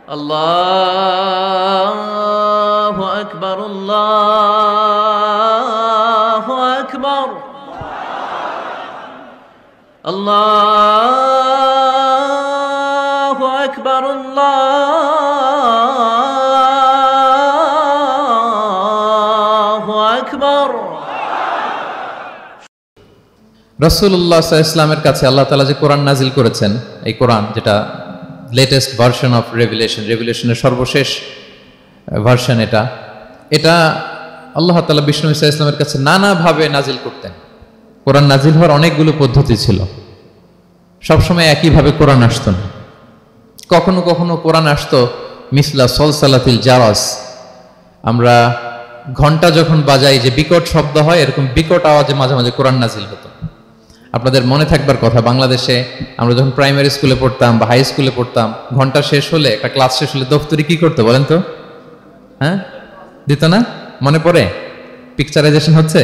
আল্লাহু আকবার, আল্লাহু আকবার, আল্লাহু আকবার, আল্লাহু আকবার। রাসূলুল্লাহ সাল্লাল্লাহু আলাইহি ওয়াসাল্লামের কাছে আল্লাহ তাআলা যে কোরআন নাজিল করেছেন, এই কোরআন যেটা লেটেস্ট ভার্সন অফ রেভিলেশনের সর্বশেষ ভার্সন, এটা আল্লাহ তাআলা বিষ্ণু ঈসা ইসলামের কাছে নানাভাবে নাজিল করতেন। কোরআন নাজিল হওয়ার অনেকগুলো পদ্ধতি ছিল, সবসময় একইভাবে কোরআন আসতো না। কখনো কখনো কোরআন আসতো মিসলা সলসালাতিল জারাস, আমরা ঘন্টা যখন বাজাই যে বিকট শব্দ হয়, এরকম বিকট আওয়াজে মাঝে মাঝে কোরআন নাজিল হতো। আপনাদের মনে থাকবার কথা, বাংলাদেশে আমরা যখন প্রাইমারি স্কুলে পড়তাম বা হাই স্কুলে পড়তাম, ঘন্টা শেষ হলে, একটা ক্লাস শেষ হলে দফতরি কি করতো বলেন তো? হ্যাঁ, দিত না? মনে পড়ে? পিকচারাইজেশন হচ্ছে?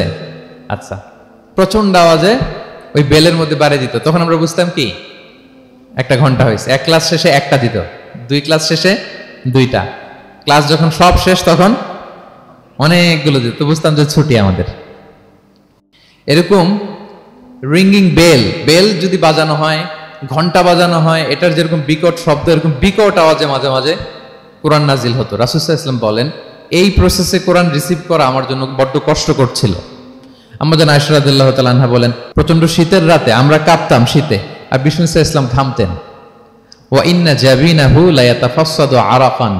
আচ্ছা, প্রচন্ড আওয়াজে ওই বেলের মধ্যে বাড়ি দিত, তখন আমরা বুঝতাম কি একটা ঘন্টা হয়েছে। এক ক্লাস শেষে একটা দিত, দুই ক্লাস শেষে দুইটা, ক্লাস যখন সব শেষ তখন অনেকগুলো দিত, বুঝতাম যে ছুটি আমাদের। এরকম রিঙ্গিং বেল যদি বাজানো হয়, ঘন্টা বাজানো হয়, এটার যেরকম বিকট শব্দ, এরকম বিকট আওয়াজে মাঝে মাঝে কোরআন নাজিল হতো। রাসূল সাল্লাল্লাহু আলাইহি ওয়াসাল্লাম বলেন, এই প্রসেসে কোরআন রিসিভ করা আমার জন্য বড্ড কষ্টকর ছিল। আম্মা জান আয়েশা রাদিয়াল্লাহু তাআলা আনহা বলেন, প্রচন্ড শীতের রাতে আমরা কাঁপতাম শীতে, আর বিষ্ণু সাল্লাল্লাহু আলাইহি ওয়াসাল্লাম ঘামতেন। ওয়া ইন্না জাবিনাহু লা ইয়াতাফাসসাদু আরাকান,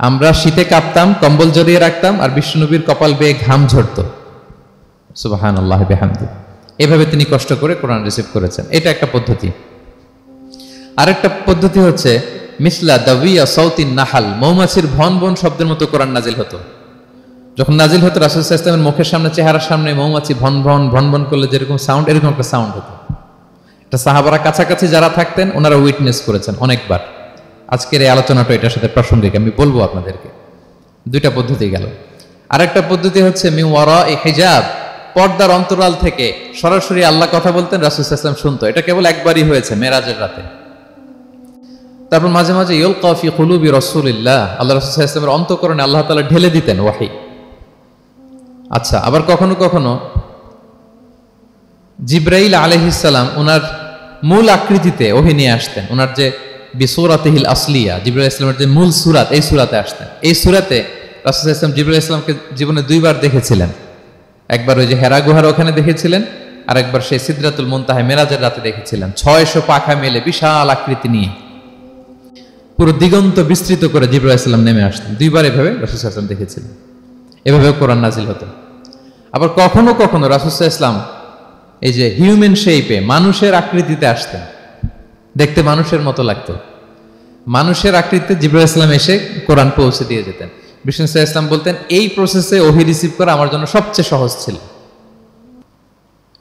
আমরা শীতে কাঁপতাম, কম্বল জড়িয়ে রাখতাম, আর বিষ্ণুনবীর কপাল বেয়ে ঘাম ঝরতো। সুবহানাল্লাহি ওয়া বিহামদিহি। এভাবে তিনি কষ্ট করে কোরআন রিসিভ করেছেন, এটা একটা পদ্ধতি। আরেকটা পদ্ধতি হচ্ছে মিসলা দাবিয়া সাউতিন নাহাল, মৌমাছির ভন ভন শব্দের মতো কোরআন নাজিল হতো। যখন নাজিল হতো, রাসূল সাল্লাল্লাহু আলাইহি ওয়াসাল্লামের মুখের সামনে, চেহারার সামনে মৌমাছি ভন ভন ভন ভন করলে যেরকম সাউন্ড, এরকম একটা সাউন্ড হতো। এটা সাহাবারা কাছাকাছি যারা থাকতেন ওনারা উইটনেস করেছেন অনেকবার। আজকের এই আলোচনাটা এটার সাথে প্রাসঙ্গিক, আমি বলবো আপনাদেরকে। দুইটা পদ্ধতি গেল। আরেকটা পদ্ধতি হচ্ছে মিন ওয়ারাই হিজাব, পর্দার অন্তরাল থেকে সরাসরি আল্লাহ কথা বলতেন, রাসূল সাল্লাল্লাহু আলাইহি ওয়াসাল্লাম শুনতো। এটা কেবল একবারই হয়েছে, মেরাজের রাতে। তারপর মাঝে মাঝে ইউলকা ফি কুলুবি রাসূলিল্লাহ, আল্লাহ রাসূল সাল্লাল্লাহু আলাইহি ওয়াসাল্লামের অন্তঃকরণে আল্লাহ তাআলা ঢেলে দিতেন ওয়াহি। আচ্ছা, আবার কখনো কখনো জিবরাইল আলাইহিস সালাম ওনার মূল আকৃতিতে ওহী নিয়ে আসতেন। ওনার যে বিসূরাতিহিল আসলিয়া, জিবরাইল আলাইহিস সালামের যে মূল সূরাত, এই সূরাতে আসতেন। এই সূরাতে রাসূল সাল্লাল্লাহু আলাইহি ওয়াসাল্লাম জিবরাইল আলাইহিস সালামকে জীবনে দুইবার দেখেছিলেন। একবার ওই যে হেরা গুহার ওখানে দেখেছিলেন, আর একবার সেই সিদরাতুল মুনতাহায় মেরাজের রাতে দেখেছিলেন। 600 পাখা মেলে বিশাল আকৃতি নিয়ে পুরো দিগন্ত বিস্তৃত করে জিবরাইল আলাইহিস সালাম নেমে আসতেন। দুইবার এভাবে রাসূল সাল্লাল্লাহু আলাইহি ওয়াসাল্লাম দেখেছিলেন। এভাবে কোরআন নাজিল হতো। আবার কখনো কখনো রাসূল সাল্লাল্লাহু আলাইহি ওয়াসাল্লাম এই যে হিউম্যান শেপে, মানুষের আকৃতিতে আসতেন, দেখতে মানুষের মতো লাগতো। মানুষের আকৃতিতে জিবরাইল আলাইহিস সালাম এসে কোরআন পৌঁছে দিয়ে যেতেন। বিষ্ণু সাল্লাল্লাহু আলাইহি ওয়াসাল্লাম বলতেন, এই প্রসেসে ওহী রিসিভ করা আমার জন্য সবচেয়ে সহজ ছিল।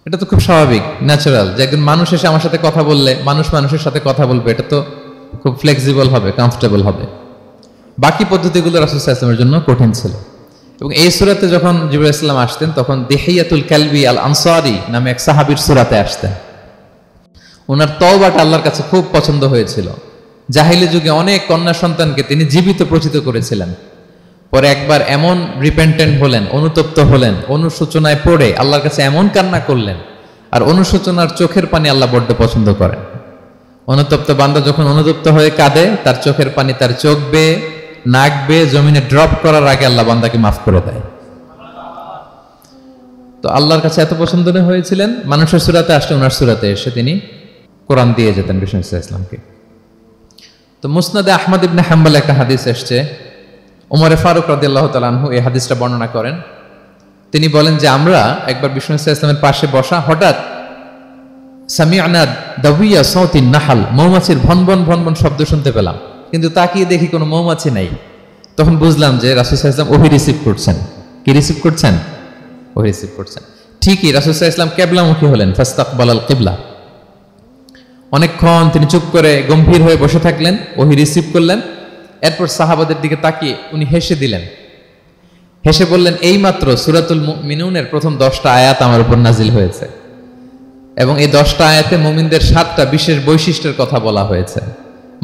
এটা তো খুব স্বাভাবিক, ন্যাচারাল, যে একজন মানুষ এসে আমার সাথে কথা বললে, মানুষ মানুষের সাথে কথা বলবে, এটা তো খুব ফ্লেক্সিবল হবে, কমফোর্টেবল হবে। বাকি পদ্ধতিগুলো রাসূল সাল্লাল্লাহু আলাইহি ওয়াসাল্লামের জন্য কঠিন ছিল। এবং এই সূরাতে যখন জিবরাইল আলাইহিস সালাম আসতেন, তখন দিহিয়াতুল কালবি আল আনসারী নামে এক সাহাবীর সূরাতে আসতেন। ওনার তওবাটা আল্লাহর কাছে খুব পছন্দ হয়েছিল। জাহিলি যুগে অনেক কন্যা সন্তানকে তিনি জীবিত প্রচিত করেছিলেন। পরে একবার এমন রিপেন্টেন্ট হলেন, অনুতপ্ত হলেন, অনুশোচনায় পড়ে আল্লাহর কাছে এমন কান্না করলেন, আর অনুশোচনার চোখের পানি আল্লাহ বড্ড পছন্দ করেন। অনুতপ্ত বান্দা যখন অনুতপ্ত হয়ে কাঁদে, তার চোখের পানি তার চোখ বেয়ে, নাক বেয়ে জমিনে ড্রপ করার আগে আল্লাহ বান্দাকে মাফ করে দেয়। তো আল্লাহর কাছে এত পছন্দ হয়েছিলেন, মানুষের সূরাতে আসলে ওনার সূরাতে এসে তিনি কোরআন দিয়ে যেতেন বিষ্ণু ইসলামকে। তো মুসনাদে আহমদ ইবনে হাম্বল একটা হাদিস এসছে, ওমরে ফারুক রাদিয়াল্লাহু তাআলা আনহু এই হাদিসটা বর্ণনা করেন। তিনি বলেন যে আমরা একবার বিষ্ণু ইসলামের পাশে বসা, হঠাৎ সামি'না দাবিয়া সাউতিন নাহাল, মৌমাছির ভনভন ভনভন শব্দ শুনতে পেলাম, কিন্তু তাকিয়ে দেখি কোনো মৌমাছি নাই। তখন বুঝলাম যে রাসূল সাল্লাল্লাহু আলাইহি ওয়াসাল্লাম ওহী রিসিভ করছেন। কি রিসিভ করছেন? ওহী রিসিভ করছেন। ঠিকই রাসূল সাল্লাল্লাহু আলাইহি ওয়াসাল্লাম কিবলামুখী হলেন, ফাস্তাকবালাল কিবলা। অনেকক্ষণ তিনি চুপ করে গম্ভীর হয়ে বসে থাকলেন, ওহী রিসিভ করলেন। এরপর সাহাবাদের দিকে তাকিয়ে উনি হেসে দিলেন, হেসে বললেন, এইমাত্র সূরাতুল মুমিনুনের প্রথম 10টা আয়াত আমার উপর নাজিল হয়েছে, এবং এই 10টা আয়াতে মুমিনদের 7টা বিশেষ বৈশিষ্ট্যের কথা বলা হয়েছে।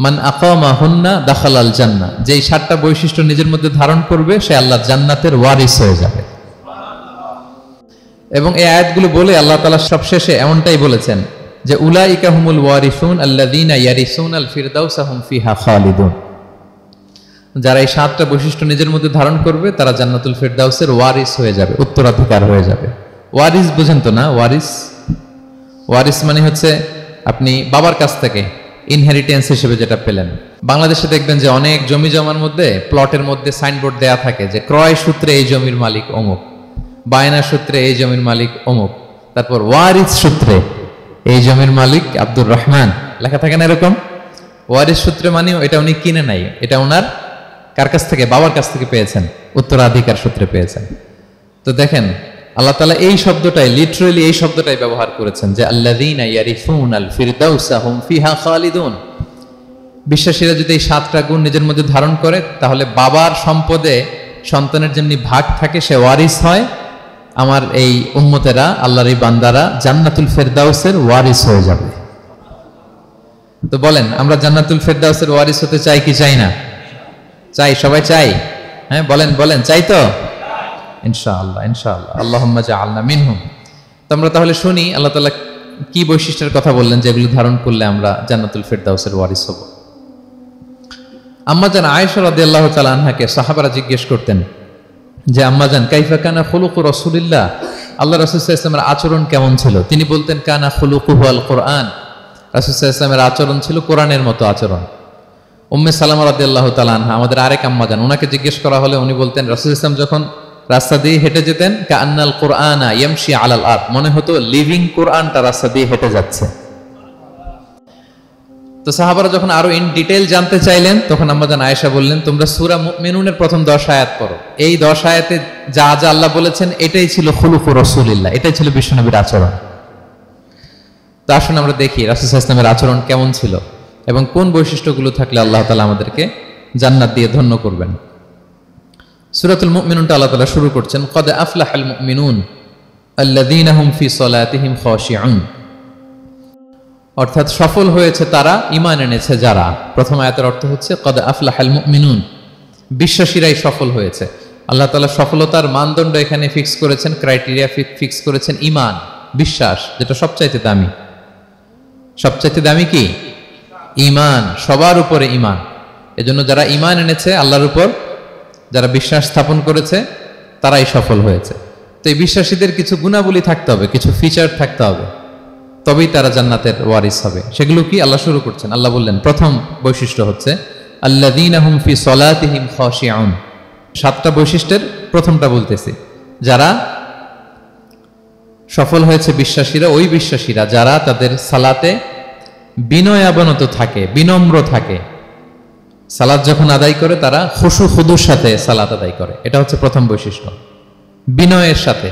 মান আকামাহুন্না দাখালাল জান্নাহ, যেই 7টা বৈশিষ্ট্য নিজের মধ্যে ধারণ করবে সে আল্লাহর জান্নাতের ওয়ারিস হয়ে যাবে। এবং এই আয়াতগুলো বলে আল্লাহ তাআলা সবশেষে এমনটাই বলেছেন যে উলাইকা হুমুল ওয়ারিসুন আল্লাযীনা ইয়ারিসুনাল ফিরদাউসা হুম ফিহা খালিদুন, যারা এই 7টা বৈশিষ্ট্য নিজের মধ্যে ধারণ করবে তারা জান্নাতুল ফিরদাউসের ওয়ারিস হয়ে যাবে, উত্তরাধিকার হয়ে যাবে। ওয়ারিস বুঝেন তো না? ওয়ারিস মানে হচ্ছে আপনি বাবার কাছ থেকে ইনহেরিটেন্স হিসেবে যেটা পেলেন। বাংলাদেশে দেখবেন যে অনেক জমি জমার মধ্যে প্লটের মধ্যে সাইনবোর্ড দেয়া থাকে যে ক্রয় সূত্রে এই জমির মালিক অমুক, বায়না সূত্রে এই জমির মালিক অমুক, তারপর ওয়ারিস সূত্রে এই জমির মালিক আব্দুর রহমান লেখা থাকে না এরকম। ওয়ারিস সূত্রে মানে এটা উনি কিনে নাই, এটা ওনার কার কাছ থেকে? বাবার কাছ থেকে পেয়েছেন, উত্তরাধিকার সূত্রে পেয়েছেন। তো দেখেন আল্লাহ তাআলা এই শব্দটাই, লিটারালি এই শব্দটাই ব্যবহার করেছেন যে আল্লাযীনা ইয়ারিসুনাল ফিরদাউসা হুম ফিহা খালিদুন। বিশ্বাসীরা যদি এই 7টা গুণ নিজের মধ্যে ধারণ করে তাহলে বাবার সম্পদে সন্তানের যেমনি ভাগ থাকে সে ওয়ারিস হয়, আমার এই উম্মতেরা, আল্লাহর এই বান্দারা জান্নাতুল ফিরদাউসের ওয়ারিস হয়ে যাবে। তো বলেন আমরা জান্নাতুল ফিরদাউসের ওয়ারিস হতে চাই কি চাই না? চাই, সবাই চাই। হ্যাঁ বলেন চাই তো? ইনশাআল্লাহ আল্লাহুম্মা জাআলনা মিনহুম। তো আমরা তাহলে শুনি আল্লাহ তাআলা কি বৈশিষ্ট্যের কথা বললেন যেগুলো ধারণ করলে আমরা জান্নাতুল ফিরদাউসের ওয়ারিস হব। আম্মাজান আয়েশা রাদিয়াল্লাহু তাআলা আনহাকে সাহাবারা জিজ্ঞেস করতেন যে আম্মাজান কাইফা কানা খুলুকু রাসূলিল্লাহ, আল্লাহ রাসূল সাল্লাল্লাহু আলাইহি ওয়াসাল্লামের আচরণ কেমন ছিল? তিনি বলতেন কানা খুলুকুহু আল কুরআন, রাসূল সাল্লাল্লাহু আলাইহি ওয়াসাল্লামের আচরণ ছিল কোরআনের মতো আচরণ। উম্মে সালামা রাদিয়াল্লাহু তাআলা আনহা আমাদের আরেক আম্মাজান, ওনাকে জিজ্ঞেস করা হলে উনি বলতেন রাসূল সাল্লাল্লাহু আলাইহি ওয়াসাল্লাম যখন রাস্তা দিয়ে হেঁটে যেতেন কাআন্নাল কুরআনা ইয়ামশি আলাল আরদ, মনে হতো লিভিং কোরআনটা রাস্তা দিয়ে হেঁটে যাচ্ছে। তো সাহাবারা যখন আরো ইন ডিটেইল জানতে চাইলেন তখন আম্মাজান আয়েশা বললেন তোমরা সূরা মুমিনুনের প্রথম 10 আয়াত পড়ো, এই 10 আয়াতে যা যা আল্লাহ বলেছেন এটাই ছিল খুলুকু রাসূলিল্লাহ, এটাই ছিল বিশ্বনবীর আচরণ। তো আসুন আমরা দেখি রাসূল সাল্লাল্লাহু আলাইহি ওয়াসাল্লামের আচরণ কেমন ছিল এবং কোন বৈশিষ্ট্যগুলো থাকলে আল্লাহ তাআলা আমাদেরকে জান্নাত দিয়ে ধন্য করবেন। সূরাতুল মুমিনুনটা আল্লাহ তাআলা শুরু করছেন ক্বাদ আফলাহাল মুমিনুন আল্লাযীনা হুম ফি সলাতিহিম খাশিউন, অর্থাৎ সফল হয়েছে তারা, ঈমান এনেছে যারা। প্রথম আয়াতের অর্থ হচ্ছে ক্বাদ আফলাহাল মুমিনুন, বিশ্বাসীরাই সফল হয়েছে। আল্লাহ তাআলা সফলতার মানদণ্ড এখানে ফিক্স করেছেন, ক্রাইটেরিয়া ফিক্স করেছেন ঈমান, বিশ্বাস, যেটা সবচাইতে দামি। সবচাইতে দামি কি? ঈমান, সবার উপরে ঈমান। এজন্য যারা ঈমান এনেছে আল্লাহর উপর, যারা বিশ্বাস স্থাপন করেছে তারাই সফল হয়েছে। তো এই বিশ্বাসীদের কিছু গুণাবলী থাকতে হবে, কিছু ফিচার থাকতে হবে, তবেই তারা জান্নাতের ওয়ারিস হবে। সেগুলো কি আল্লাহ শুরু করছেন। আল্লাহ বললেন প্রথম বৈশিষ্ট্য হচ্ছে আল্লাযীনা হুম ফি সলাতিহিম খাশিউন। 7টা বৈশিষ্ট্যের প্রথমটা বলতেছি, যারা সফল হয়েছে বিশ্বাসীরা, ওই বিশ্বাসীরা যারা তাদের সালাতে বিনয়াবনত থাকে, বিনম্র থাকে। সালাত যখন আদায় করে তারা খুশু খুদুর সাথে সালাত আদায় করে, এটা হচ্ছে প্রথম বৈশিষ্ট্য। বিনয়ের সাথে।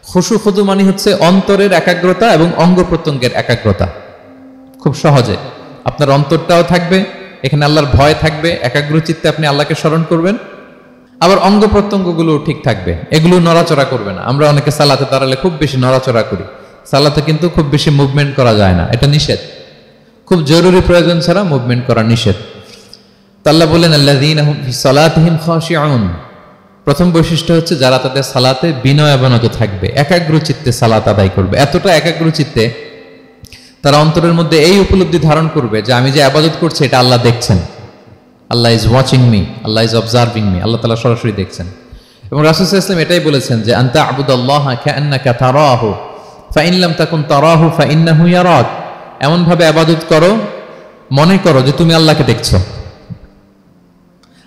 খুশু খুদু মানে হচ্ছে অন্তরের একাগ্রতা এবং অঙ্গ প্রত্যঙ্গের একাগ্রতা। খুব সহজে আপনার অন্তরটাও থাকবে, এখানে আল্লাহর ভয় থাকবে, একাগ্র চিত্তে আপনি আল্লাহকে স্মরণ করবেন, আবার অঙ্গ প্রত্যঙ্গগুলো ঠিক থাকবে, এগুলো নড়াচড়া করবে না। আমরা অনেকে সালাতে দাঁড়ালে খুব বেশি নড়াচড়া করি, সালাতে কিন্তু খুব বেশি মুভমেন্ট করা যায় না, এটা নিষেধ। খুব জরুরি প্রয়োজন ছাড়া মুভমেন্ট করা নিষেধ। আল্লাহ বলেন আল্লাযীনা হুম ফি সলাতিহিম খাশিউন, প্রথম বৈশিষ্ট্য হচ্ছে যারা তাদের সালাতে বিনয়াবনত থাকবে, একাগ্র চিত্তে সালাত আদায় করবে। এতটা একাগ্র চিত্তে তারা অন্তরের মধ্যে এই উপলব্ধি ধারণ করবে যে আমি যে ইবাদত করছি এটা আল্লাহ দেখছেন, Allah is watching me, Allah is observing me, Allah তাআলা সরাসরি দেখছেন। এবং রাসূল সাল্লাল্লাহু আলাইহি ওয়াসাল্লাম এটাই বলেছেন যে আনতা আবুদাল্লাহ কাআন্নাকা তারাহু ফাইন লাম তাকুন তারাহু ফাইন্নাহু ইয়ারাক, এমন ভাবে ইবাদত করো মনে করো যে তুমি আল্লাহকে দেখছো।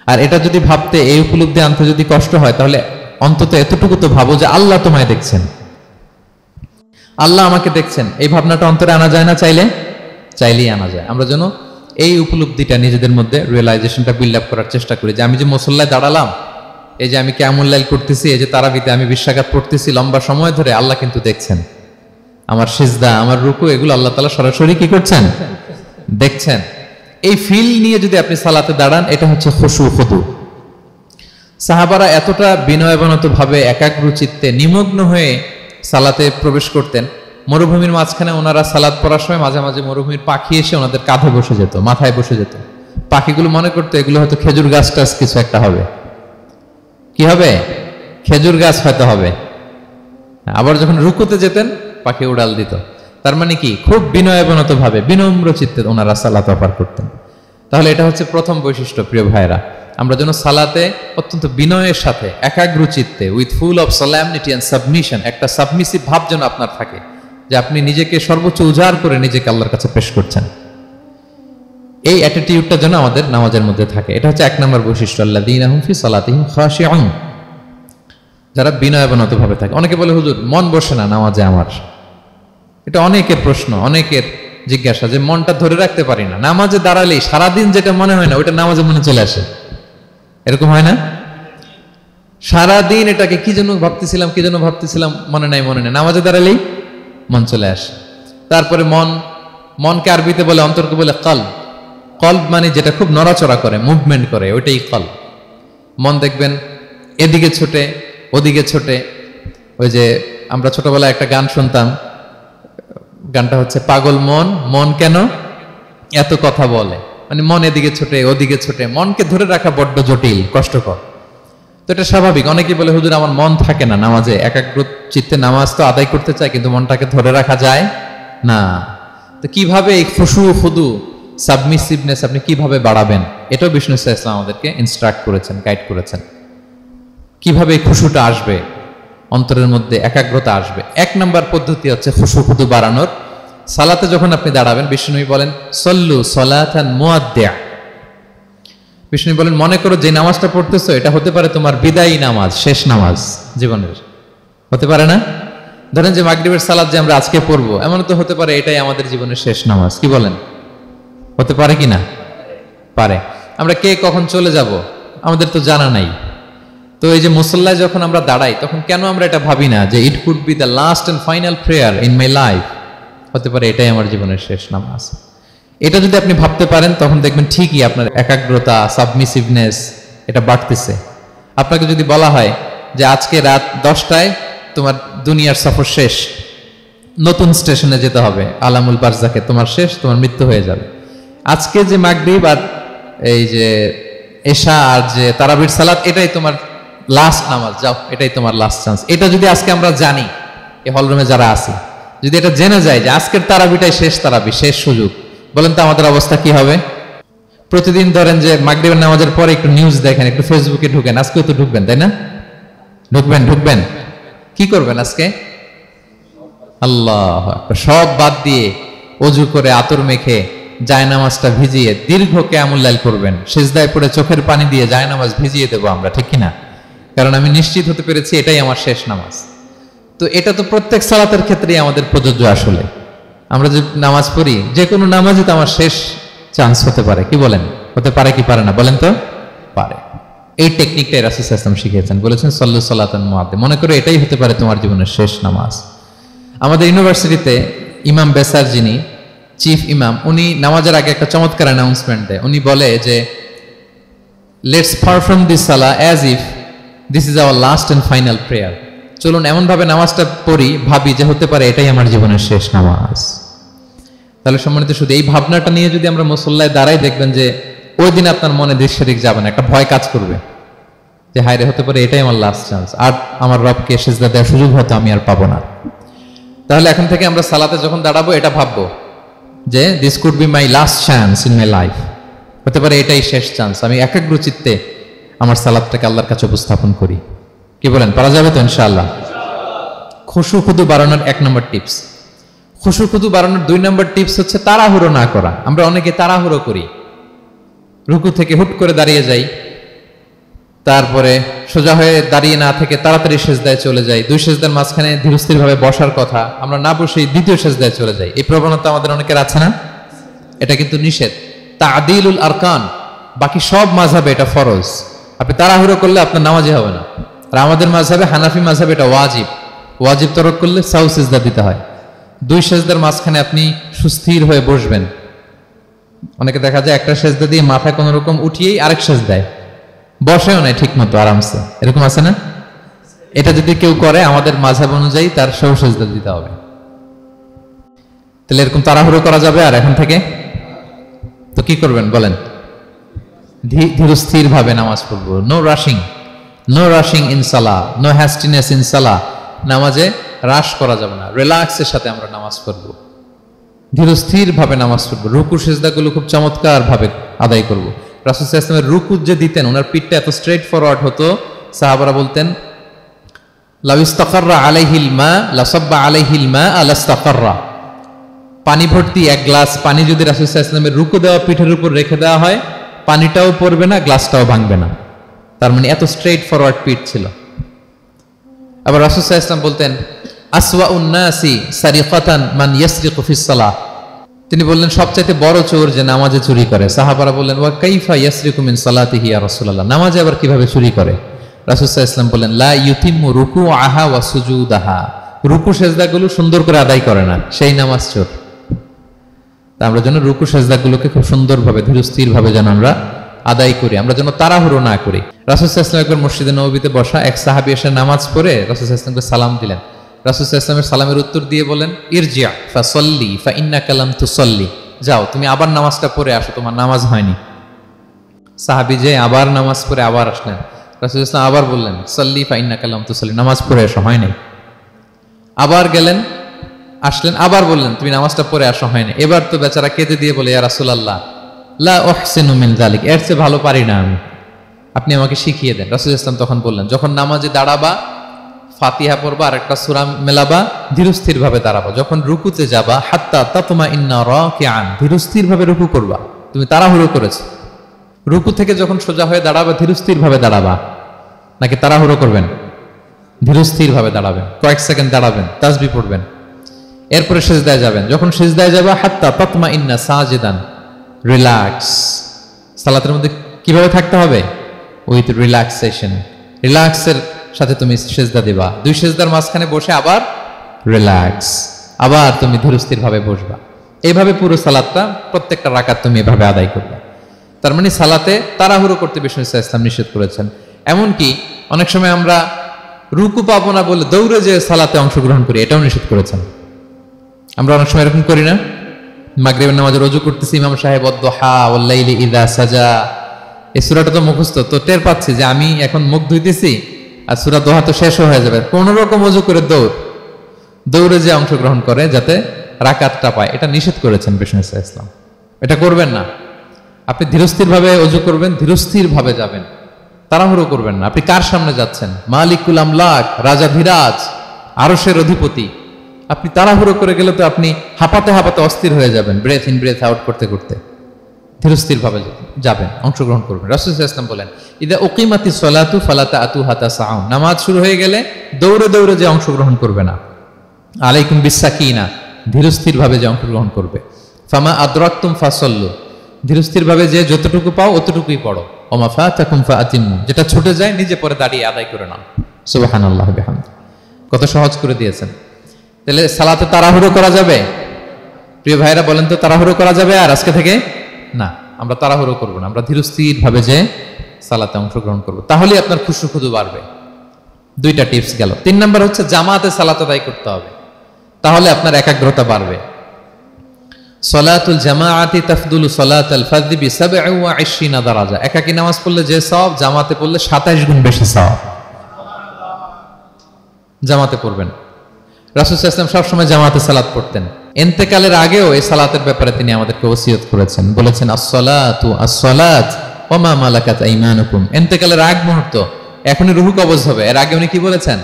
আর এটা যদি ভাবতে, এই উপলব্ধি আনতে যদি কষ্ট হয় তাহলে অন্তত এতটুকু তো ভাবো যে আল্লাহ তোমায় দেখছেন, আল্লাহ আমাকে দেখছেন। এই ভাবনাটা অন্তরে আনা যায় না? চাইলেই আনা যায়। আমরা যেন এই উপলব্ধিটা নিজেদের মধ্যে রিয়েলাইজেশনটা বিল্ড আপ করার চেষ্টা করি যে আমি যে মুসল্লায় দাঁড়ালাম, এই যে আমি কিয়ামুল লাইল করতেছি, এই যে তারাবিতে আমি 20 রাকাত পড়তেছি লম্বা সময় ধরে, আল্লাহ কিন্তু দেখছেন। আমার সিজদা, আমার রুকু, এগুলো আল্লাহ তাআলা সরাসরি কি করছেন? দেখছেন। এই ফিল নিয়ে যদি আপনি সালাতে দাঁড়ান, এটা হচ্ছে খুশু খুদু। সাহাবারা এতটা বিনয়াবনত ভাবে একাগ্র চিত্তে নিমগ্ন হয়ে সালাতে প্রবেশ করতেন। মরুভূমির মাঝখানে ওনারা সালাত পড়ার সময় মাঝে মাঝে মরুভূমির পাখি এসে ওনাদের কাঁধে বসে যেত, মাথায় বসে যেত। পাখিগুলো মনে করতো এগুলো হয়তো খেজুর গাছ টাছ কিছু একটা হবে। কি হবে? খেজুর গাছ হয়তো হবে। আবার যখন রুকুতে যেতেন পাখি উড়াল দিত। তার মানে কি, খুব বিনয়াবনত ভাবে বিনম্র চিত্তে ওনারা সালাত অফার করতেন। তাহলে এটা হচ্ছে প্রথম বৈশিষ্ট্য। প্রিয় ভাইরা, আমরা যেন সালাতে অত্যন্ত বিনয়ের সাথে একাগ্র চিত্তে with full of solemnity and submission, একটা সাবমিসিভ ভাব যেন আপনার থাকে, যে আপনি নিজেকে সর্বোচ্চ উজাড় করে নিজেকে আল্লাহর কাছে পেশ করছেন। এই অ্যাটিটিউডটা যেন আমাদের নামাজের মধ্যে থাকে। এটা হচ্ছে 1 নম্বর বৈশিষ্ট্য, আল্লাযীনা হুম ফি সালাতিহিম খাশিউন, যারা বিনয়াবনত ভাবে থাকে। অনেকে বলে, হুজুর মন বসে না নামাজে আমার। এটা অনেকের প্রশ্ন, অনেকের জিজ্ঞাসা, যে মনটা ধরে রাখতে পারি না, নামাজে দাঁড়ালেই সারাদিন যেটা মনে হয় না ওইটা নামাজে মনে চলে আসে। এরকম হয় না? সারাদিন এটাকে কি যেন ভাবতেছিলাম মনে নাই, নামাজে দাঁড়ালেই মন চলে আসে। তারপরে মনকে আরবিতে বলে, অন্তরকে বলে কলব। কলব মানে যেটা খুব নড়াচড়া করে, মুভমেন্ট করে, ওইটাই কলব। মন দেখবেন এদিকে ছোটে ওদিকে ছোটে। ওই যে আমরা ছোটবেলায় একটা গান শুনতাম, গানটা হচ্ছে পাগল মন, মন কেন এত কথা বলে। মানে মন এদিকে ছোটে ওদিকে ছোটে, মনকে ধরে রাখা বড্ড জটিল, কষ্টকর। তো এটা স্বাভাবিক। অনেকেই বলে, হুজুর আমার মন থাকে না নামাজে, একাগ্র চিত্তে নামাজ তো আদায় করতে চাই, কিন্তু মনটাকে ধরে রাখা যায় না। তো কিভাবে এই খুশু খুদু সাবমিসিভনেস আপনি কিভাবে বাড়াবেন, এটাও বিষ্ণু ইসলাম আমাদেরকে ইনস্ট্রাক্ট করেছেন, গাইড করেছেন। কিভাবে এই খুশুটা আসবে, অন্তরের মধ্যে একাগ্রতা আসবে। 1 নম্বর পদ্ধতি হচ্ছে খুশু খুদু বাড়ানোর। সালাতে যখন আপনি দাঁড়াবেন, বিষ্ণু বলেন সল্লু সলাতান মুআদ্দিয়া। বিষ্ণু বলেন, মনে করো যে নামাজটা পড়তেছো এটা হতে পারে তোমার বিদায়ী নামাজ, শেষ নামাজ জীবনের। হতে পারে না? ধরেন যে মাগরিবের সালাত যে আমরা আজকে পড়বো, এমন তো হতে পারে এটাই আমাদের জীবনের শেষ নামাজ। কি বলেন? হতে পারে কি না? পারে। আমরা কে কখন চলে যাব আমাদের তো জানা নাই। তো এই যে মুসল্লায় যখন আমরা দাঁড়াই, তখন কেন আমরা এটা ভাবি না যে it could be the last and final prayer in my life? হতে পারে এটাই আমার জীবনের শেষ নামাজ। এটা যদি আপনি ভাবতে পারেন, তখন দেখবেন ঠিকই আপনার একাগ্রতা, সাবমিসিভনেস এটা বাড়তেছে। আপনাকে যদি বলা হয় যে আজকে রাত 10টায় তোমার দুনিয়ার সফর শেষ, নতুন স্টেশনে যেতে হবে, আলামুল বারজাকে, তোমার শেষ, তোমার মৃত্যু হয়ে যাবে। আজকে যে মাগরিব আর এই যে এশা আর যে তারাবির সালাত, এটাই তোমার লাস্ট নামাজ, যাও এটাই তোমার লাস্ট চান্স। এটা যদি আজকে আমরা জানি, এই হলরুমে যারা আছি, যদি এটা জেনে যায় যে আজকের তারাবিটাই শেষ তারাবি, শেষ সুযোগ, বলেন তো আমাদের অবস্থা কি হবে? প্রতিদিন ধরেন যে মাগরিবের নামাজের পরে একটু নিউজ দেখেন, একটু ফেসবুকে ঢুকেন, আজকেও তো ঢুকবেন তাই না? ঢুকবেন। কি করবেন আজকে? আল্লাহ সব বাদ দিয়ে অজু করে আতর মেখে জায়নামাজটা ভিজিয়ে দীর্ঘ কিয়ামুল লাইল করবেন। সিজদায় পড়ে চোখের পানি দিয়ে জায়নামাজ ভিজিয়ে দেবো আমরা, ঠিক কিনা? কারণ আমি নিশ্চিত হতে পেরেছি এটাই আমার শেষ নামাজ। তো এটা তো প্রত্যেক সালাতের ক্ষেত্রেই আমাদের প্রযোজ্য। আসলে আমরা যে নামাজ পড়ি, যে কোনো নামাজই তো আমার শেষ চান্স হতে পারে। কি বলেন? হতে পারে কি পারে না বলেন তো? পারে। এই টেকনিকটাই রাসূল সাল্লাল্লাহু আলাইহি ওয়াসাল্লাম শিখিয়েছেন, বলেছেন সল্লু সালাতান মুআদ্দিয়া। মনে করে এটাই হতে পারে তোমার জীবনের শেষ নামাজ। আমাদের ইউনিভার্সিটিতে ইমাম বেসার, যিনি চিফ ইমাম, উনি নামাজের আগে একটা চমৎকার অ্যানাউন্সমেন্ট দেয়। উনি বলে যে let's perform this Salah as if this is our last and final prayer. চলুন এমনভাবে নামাজটা পড়ি, ভাবি যে হতে পারে এটাই আমার জীবনের শেষ নামাজ। তাহলে সম্মানিত, শুধু এই ভাবনাটা নিয়ে যদি আমরা মুসল্লায় দাঁড়াই, দেখবেন যে ওই দিন আপনার মনে দিক সেদিক যাবে না, একটা ভয় কাজ করবে যে হায় রে, হতে পারে এটাই আমার লাস্ট চান্স, আর আমার রবকে সিজদা দেওয়ার সুযোগ হয়তো আমি আর পাবো না। তাহলে এখন থেকে আমরা সালাতে যখন দাঁড়াবো এটা ভাববো যে this could be my last chance in my life. হতে পারে এটাই শেষ চান্স, আমি একাগ্র চিত্তে আমার সালাতটাকে আল্লাহর কাছে উপস্থাপন করি। কি বলেন, পারা যাবে তো ইনশাআল্লাহ? খুশু খুদু বাড়ানোর 1 নম্বর টিপস। খুশু খুদু বাড়ানোর 2 নম্বর টিপস হচ্ছে তাড়াহুড়ো না করা। আমরা অনেকে তাড়াহুড়ো করি, রুকু থেকে হুট করে দাঁড়িয়ে যাই, তারপরে সোজা হয়ে দাঁড়িয়ে না থেকে তাড়াতাড়ি সেজদায় চলে যাই। 2 সেজদার মাঝখানে ধীরস্থির ভাবে বসার কথা, আমরা না বসেই 2য় সেজদায় চলে যাই। এই প্রবণতা আমাদের অনেকের আছে না? এটা কিন্তু নিষেধ। তা'দিলুল আরকান, বাকি সব মাযহাবে এটা ফরজ। আপনি তাড়াহুড়ো করলে আপনার নামাজই হবে না। আর আমাদের মাযহাবে, হানাফি মাযহাবে, এটা ওয়াজিব। ওয়াজিব তরক করলে সাউ সিজদা দিতে হয়। 2 সেজদার মাঝখানে আপনি সুস্থির হয়ে বসবেন। অনেকে দেখা যায় একটা সেজদা দিয়ে মাথা কোনো রকম উঠিয়েই আরেক সেজদায় বসেও নাই ঠিক মতো আরামসে, এরকম আছে না? এটা যদি কেউ করে, আমাদের মাযহাব অনুযায়ী তার সাউ সিজদা দিতে হবে। তাহলে এরকম তাড়াহুড়ো করা যাবে আর এখন থেকে? তো কি করবেন বলেন? ধীরস্থির ভাবে নামাজ পড়বো। নো রাশিং ইন সালাহ, নো হ্যাস্টিনেস ইন সালাহ। নামাজে রাশ করা যাবে না, রিল্যাক্সের সাথে আমরা নামাজ পড়বো, ধীরস্থির ভাবে নামাজ পড়বো। রুকু সেজদাগুলো খুব চমৎকার ভাবে আদায় করবো। রাসূল সাল্লাল্লাহু আলাইহি ওয়াসাল্লামের রুকু যে দিতেন, ওনার পিঠটা এত স্ট্রেট ফরওয়ার্ড হতো, সাহাবারা বলতেন লাউ ইস্তাকাররা আলাইহিল মা লাসাব্বা আলাইহিল মা আলাস্তাকাররা। পানি ভর্তি এক গ্লাস পানি যদি রাসূল সাল্লাল্লাহু আলাইহি ওয়াসাল্লামের রুকু দেওয়া পিঠের উপর রেখে দেওয়া হয়, পানিটাও পড়বে না, গ্লাসটাও ভাঙবে না। তার মানে এত স্ট্রেট ফরওয়ার্ড পিঠ ছিল। আবার রাসূল সাল্লাল্লাহু আলাইহি ওয়াসাল্লাম বলতেন আসওয়াউন নাসি সারিকাতান মান ইয়াসরিকু ফিস সালাহ। তিনি বললেন সবচাইতে বড় চোর যে নামাজে চুরি করে। সাহাবারা বললেন ওয়া কাইফা ইয়াসরিকু মিন সালাতিহি ইয়া রাসূলুল্লাহ, নামাজে আবার কিভাবে চুরি করে? রাসূল সাল্লাল্লাহু আলাইহি ওয়াসাল্লাম বললেন লা ইউতিম্মু রুকুআহা ওয়া সুজুদাহা, রুকু সেজদাগুলো সুন্দর করে আদায় করে না, সেই নামাজ চোর। তা আমরা যেন রুকু সেজদাগুলোকে খুব সুন্দরভাবে ধীরস্থিরভাবে যেন আমরা আদায় করি, আমরা যেন তাড়াহুড়ো না করি। রাসূল সাল্লাল্লাহু আলাইহি ওয়াসাল্লাম একবার মসজিদে নববীতে বসা, এক সাহাবী এসে নামাজ পড়ে রাসূল সাল্লাল্লাহু আলাইহি ওয়াসাল্লামকে সালাম দিলেন। রাসূল সাল্লাল্লাহু আলাইহি ওয়াসাল্লামের সালামের উত্তর দিয়ে বলেন ইরজিআ ফাসাল্লি ফাইন্নাকা লাম তুসাল্লি, যাও তুমি আবার নামাজটা পড়ে আসো, তোমার নামাজ হয়নি। সাহাবী যে আবার নামাজ পড়ে আবার আসলেন, রাসূল সাল্লাল্লাহু আলাইহি ওয়াসাল্লাম আবার বললেন সাল্লি ফাইন্নাকা লাম তুসাল্লি, নামাজ পড়ে এসো, হয়নি। আবার গেলেন, আসলেন, আবার বললেন তুমি নামাজটা পড়ে আসো, হয়নি। এবার তো বেচারা কেঁদে দিয়ে বলে ইয়া রাসূলুল্লাহ লা উহসিনু মিন যালিক, এর চেয়ে ভালো পারি না আমি, আপনি আমাকে শিখিয়ে দেন। রাসূল সাল্লাল্লাহু আলাইহি ওয়াসাল্লাম তখন বললেন যখন নামাজে দাঁড়াবা ফাতিহা পড়বা আর একটা সূরা মেলাবা, ধীরস্থির ভাবে দাঁড়াবা। যখন রুকুতে যাবা হাত্তা তাতমাইন্না রাকিআন, ধীরস্থির ভাবে রুকু করবা। তুমি তাড়াহুড়ো করেছো, রুকু থেকে যখন সোজা হয়ে দাঁড়াবা ধীরস্থির ভাবে দাঁড়াবা, নাকি তাড়াহুড়ো করবেন? ধীরস্থির ভাবে দাঁড়াবেন, কয়েক সেকেন্ড দাঁড়াবেন, তাসবিহ পড়বেন, এরপরে সিজদায় যাবেন। যখন সিজদায় যাবা হাত্তা তাতমাইন্না সাজিদান, রিল্যাক্স। সালাতের মধ্যে কিভাবে থাকতে হবে? উইথ রিল্যাক্সেশন, রিল্যাক্সের সাথে তুমি সিজদা দিবা। দুই সিজদার মাঝখানে বসে আবার রিল্যাক্স, আবার তুমি ধীরস্থির ভাবে বসবা। এইভাবে পুরো সালাতটা প্রত্যেকটা রাকাত তুমি এভাবে আদায় করবে। তার মানে সালাতে তাড়াহুড়ো করতে বিষ্ণু ইসলাম নিষেধ করেছেন। এমনকি অনেক সময় আমরা রুকু পাবো না বলে দৌড়ে যে সালাতে অংশগ্রহণ করি, এটাও নিষেধ করেছেন। আমরা অনেক সময় এরকম করি না? মাগরিবের নামাজে রুজু করতেছি, ইমাম সাহেব ওয়াদ-দুহা ওয়াল-লাইলি ইযা সাজা, এই সূরাটা তো মুখস্থ, তো টের পাচ্ছি যে আমি এখন মুখ ধুইতেছি আর সূরা দোহা তো শেষ হয়ে যাবে, কোন রকম ওযু করে দৌড়ে যে অংশগ্রহণ করে যাতে রাকাতটা পায়, এটা নিষেধ করেছেন বিষ্ণু ইসলাম। এটা করবেন না। আপনি ধীরস্থির ভাবে ওযু করবেন, ধীরস্থির ভাবে যাবেন, তাড়াহুড়ো করবেন না। আপনি কার সামনে যাচ্ছেন? মালিকুল আমলাক, রাজা ধীরাজ, আরশের অধিপতি। আপনি তাড়াহুড়ো করে গেলে তো আপনি হাঁপাতে হাঁপাতে অস্থির হয়ে যাবেন, ব্রেথ ইন ব্রেথ আউট করতে করতে। ধীরস্থির ভাবে যাবেন, অংশগ্রহণ করবেন। রাসূল সাল্লাল্লাহু আলাইহি ওয়াসাল্লাম বলেন ইদা উকিমাতিস সালাতু ফালা তা'তুহা তাসআউন, নামাজ শুরু হয়ে গেলে দৌড়ে দৌড়ে যে অংশগ্রহণ করবে না। আলাইকুম বিসাকিনা, ধীরস্থির ভাবে যে অংশগ্রহণ করবে। ফামা আদরাকতুম ফাসাল্লু, ধীরস্থির ভাবে যে যতটুকু পাও অতটুকুই পড়ো। ওমা ফাতাকুম ফাআতিমু, যেটা ছুটে যায় নিজে পরে দাঁড়িয়ে আদায় করে নাও। সুবহানাল্লাহি ওয়া বিহামদিহি, কত সহজ করে দিয়েছেন। তাহলে সালাতে তাড়াহুড়ো করা যাবে? প্রিয় ভাইরা বলেন তো, তাড়াহুড়ো করা যাবে আর আজকে থেকে? না, আমরা তাড়াহুড়ো করবো না, আমরা ধীরস্থির ভাবে যে সালাতে অংশগ্রহণ করবো, তাহলে আপনার খুশু খুদু বাড়বে। দুইটা টিপস গেল। 3 নাম্বার হচ্ছে জামাতে সালাত আদায় করতে হবে, তাহলে আপনার একাগ্রতা বাড়বে। সালাতুল জামাআতি তাফদুলু সালাতাল ফাযি বি 27 দারাজা, একাকী নামাজ পড়লে যে সওয়াব, জামাতে পড়লে 27 গুণ বেশি সওয়াব। জামাতে পড়বেন। রাসূল সাল্লাল্লাহু আলাইহি ওয়াসাল্লাম সবসময় জামাতে সালাত পড়তেন। ইন্তেকালের আগেও এই সালাতের ব্যাপারে তিনি আমাদেরকে ওসিয়ত করেছেন, বলেছেন আসসালাতু আসসালাত ওয়া মা মালাকাত আইমানুকুম। ইন্তেকালের আগ মুহূর্ত, এখনই রূহ কবজ হবে, এর আগে উনি কি বলেছেন?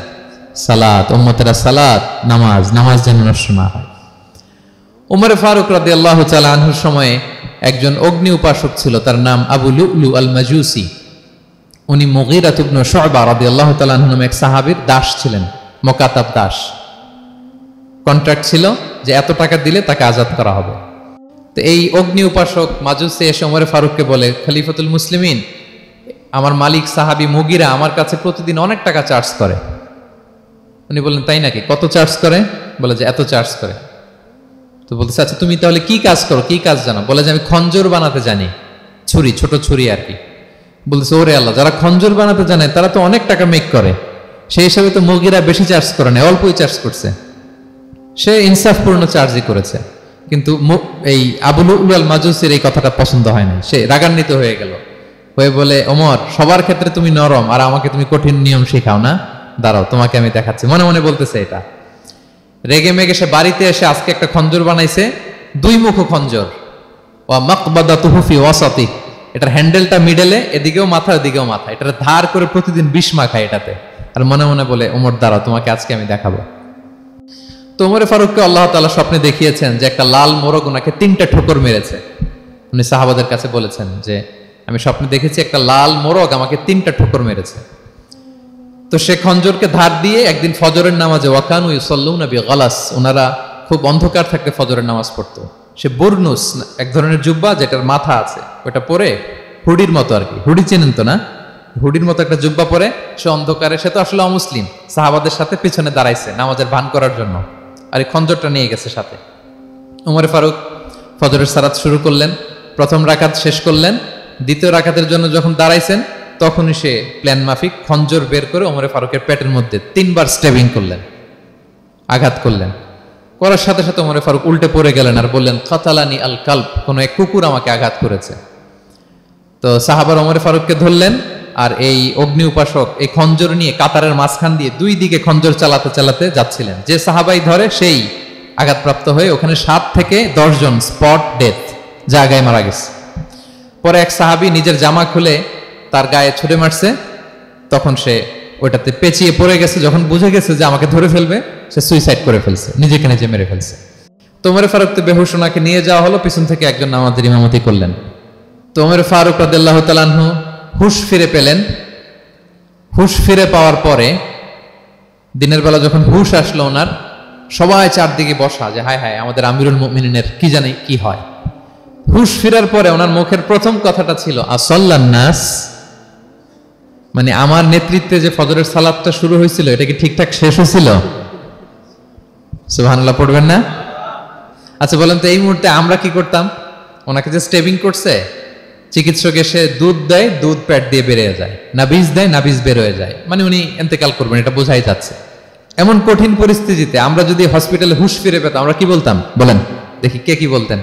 সালাত, উম্মতেরা সালাত, নামাজ যেন নষ্ট না হয়। উমর ফারুক রাদিয়াল্লাহু তাআলা আনহুর সময়ে একজন অগ্নি উপাসক ছিল, তার নাম আবু লুলু আল মাজুসি। উনি মুগীরা ইবনে শু'বা রাদিয়াল্লাহু তাআলা আনহু নামে এক সাহাবীর দাস ছিলেন, মুকাতাব দাস। কন্ট্রাক্ট ছিল যে এত টাকা দিলে তাকে আজাদ করা হবে। তো এই অগ্নি উপাসক মাজুসি এসে ওমর ফারুককে বলে, খলিফাতুল মুসলিমিন, আমার মালিক সাহাবী মুগীরা আমার কাছে প্রতিদিন অনেক টাকা চার্জ করে। উনি বললেন তাই নাকি, কত চার্জ করে? বলে যে এত চার্জ করে। তো বলতেছে আচ্ছা তুমি তাহলে কি কাজ করো, কি কাজ জানো? বলে যে আমি খঞ্জর বানাতে জানি, ছুরি, ছোট ছুরি আর কি। বলতেছে ওরে আল্লাহ, যারা খঞ্জর বানাতে জানে তারা তো অনেক টাকা মেক করে, সেই হিসাবে তো মুগীরা বেশি চার্জ করে না, অল্পই চার্জ করছে। সে ইনসাফপূর্ণ চার্জই করেছে, কিন্তু এই আবু লুলু আল মাজুসির এই কথাটা পছন্দ হয় না, সে রাগান্বিত হয়ে গেল। হয়ে বলে, ওমর সবার ক্ষেত্রে তুমি নরম আর আমাকে তুমি কঠিন নিয়ম শেখাও না, দাঁড়াও তোমাকে আমি দেখাচ্ছি। মনে মনে বলতেছে এটা। রেগে মেগে সে বাড়িতে এসে আজকে একটা খঞ্জর বানাইছে, দুই মুখো খঞ্জর। ওয়া মাকবাদাতুহু ফি ওয়াসাতি, এটার হ্যান্ডেলটা মিডলে, এদিকেও মাথা ওদিকেও মাথা, এটা ধার করে প্রতিদিন বিষ মাখায় এটাতে। আর মনে মনে বলে, ওমর দাঁড়াও তোমাকে আজকে আমি দেখাবো। তো ওমরে ফারুককে আল্লাহ তাআলা স্বপ্নে দেখিয়েছেন যে একটা লাল মোরগ ওনাকে 3টা ঠোকর মেরেছে। উনি সাহাবাদের কাছে বলেছেন যে আমি স্বপ্নে দেখেছি একটা লাল মোরগ আমাকে 3টা ঠোকর মেরেছে। তো সে খঞ্জরকে ধার দিয়ে একদিন ফজরের নামাজে, ওয়াকানু ইউসাল্লুনা বিগালাস, ওনারা খুব অন্ধকার থাকতে ফজরের নামাজ পড়তো। সে বুরনুস, এক ধরনের জুব্বা যেটার মাথা আছে, ওটা পরে হুডির মতো আর কি, হুডি চেনেন তো না, হুডির মতো একটা জুব্বা পরে সে অন্ধকারে, সে তো আসলে অমুসলিম, সাহাবাদের সাথে পিছনে দাঁড়াইছে নামাজের ভান করার জন্য, আর এই খঞ্জরটা নিয়ে গেছে সাথে। ওমরে ফারুক ফজরের সালাত শুরু করলেন, প্রথম রাকাত শেষ করলেন, দ্বিতীয় রাকাতের জন্য যখন দাঁড়াইছেন তখনই সে প্ল্যান মাফিক খঞ্জর বের করে ওমরে ফারুকের পেটের মধ্যে 3বার স্টেবিং করলেন, আঘাত করলেন। করার সাথে সাথে ওমরে ফারুক উল্টে পড়ে গেলেন আর বললেন, কাতালানি আল কালব, কোন এক কুকুর আমাকে আঘাত করেছে। তো সাহাবার ওমরে ফারুককে ধরলেন, আর এই অগ্নি উপাসক এই খঞ্জর নিয়ে কাতারের মাঝখান দিয়ে 2 দিকে খঞ্জর চালাতে চালাতে যাচ্ছিলেন। যে সাহাবাই ধরে সেই আঘাতপ্রাপ্ত হয়ে ওখানে 7 থেকে 10 জন স্পট ডেথ, জায়গায় মারা গেছে। পরে এক সাহাবী নিজের জামা খুলে তার গায়ে ছুঁড়ে মারছে, তখন সে ওইটাতে পেঁচিয়ে পড়ে গেছে। যখন বুঝে গেছে যে আমাকে ধরে ফেলবে, সে সুইসাইড করে ফেলছে, নিজেকে নিজে মেরে ফেলছে। তো ওমরে ফারুক তো বেহুশ, ওনাকে নিয়ে যাওয়া হলো, পিছন থেকে একজন নামাজের ইমামতি করলেন। তো ওমরে ফারুক রাদিয়াল্লাহু তাআলা আনহু হুশ ফিরে পেলেন। হুশ ফিরে পাওয়ার পরে দিনের বেলা যখন হুশ আসলো ওনার, সবাই চারদিকে বসা যে হায় হায় আমাদের আমিরুল মুমিনিনের কি জানি কি হয়। হুশ ফেরার পরে ওনার মুখের প্রথম কথাটা ছিল আসাল্লান নাস, মানে আমার নেতৃত্বে যে ফজরের সালাতটা শুরু হয়েছিল এটা কি ঠিকঠাক শেষ হয়েছিল? সুবহানাল্লাহ পড়বেন না? আচ্ছা বলেন তো এই মুহূর্তে আমরা কি করতাম? ওনাকে যে স্টেবিং করছে, চিকিৎসক এসে দুধ দেয়, দুধ পেট দিয়ে বেরিয়ে যায়, নাবিজ দেয়, নাবিজ বের হয়ে যায়, মানে উনি ইন্তেকাল করবেন, এটা বোঝাই যাচ্ছে। এমন কঠিন পরিস্থিতিতে আমরা যদি হসপিটালে হুশ ফিরে পেতাম, আমরা কি বলতাম বলেন দেখি, কে কি বলতেন?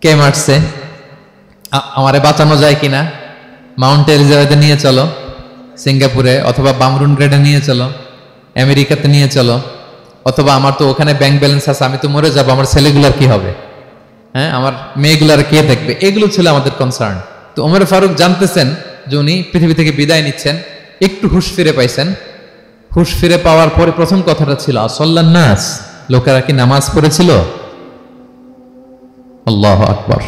কে মারছে, আমারে বাঁচানো যায় কিনা, মাউন্ট এলিজাবেথে নিয়ে চলো, সিঙ্গাপুরে অথবা বামরুন গ্রেডে নিয়ে চলো, আমেরিকাতে নিয়ে চলো, অথবা আমার তো ওখানে ব্যাংক ব্যালেন্স আছে, আমি তো মরে যাবো, আমার ছেলেগুলার কি হবে, হ্যাঁ আমার মেয়েগুলার কে দেখবে, এগুলো ছিল আমাদের কনসার্ন। তো ওমর ফারুক জানতেছেন যে উনি পৃথিবী থেকে বিদায় নিচ্ছেন, একটু হুশ ফিরে পাইছেন। হুশ ফিরে পাওয়ার পরে প্রথম কথাটা ছিল আসাল্লান নাস, লোকেরা কি নামাজ পড়েছিল? আল্লাহু আকবার।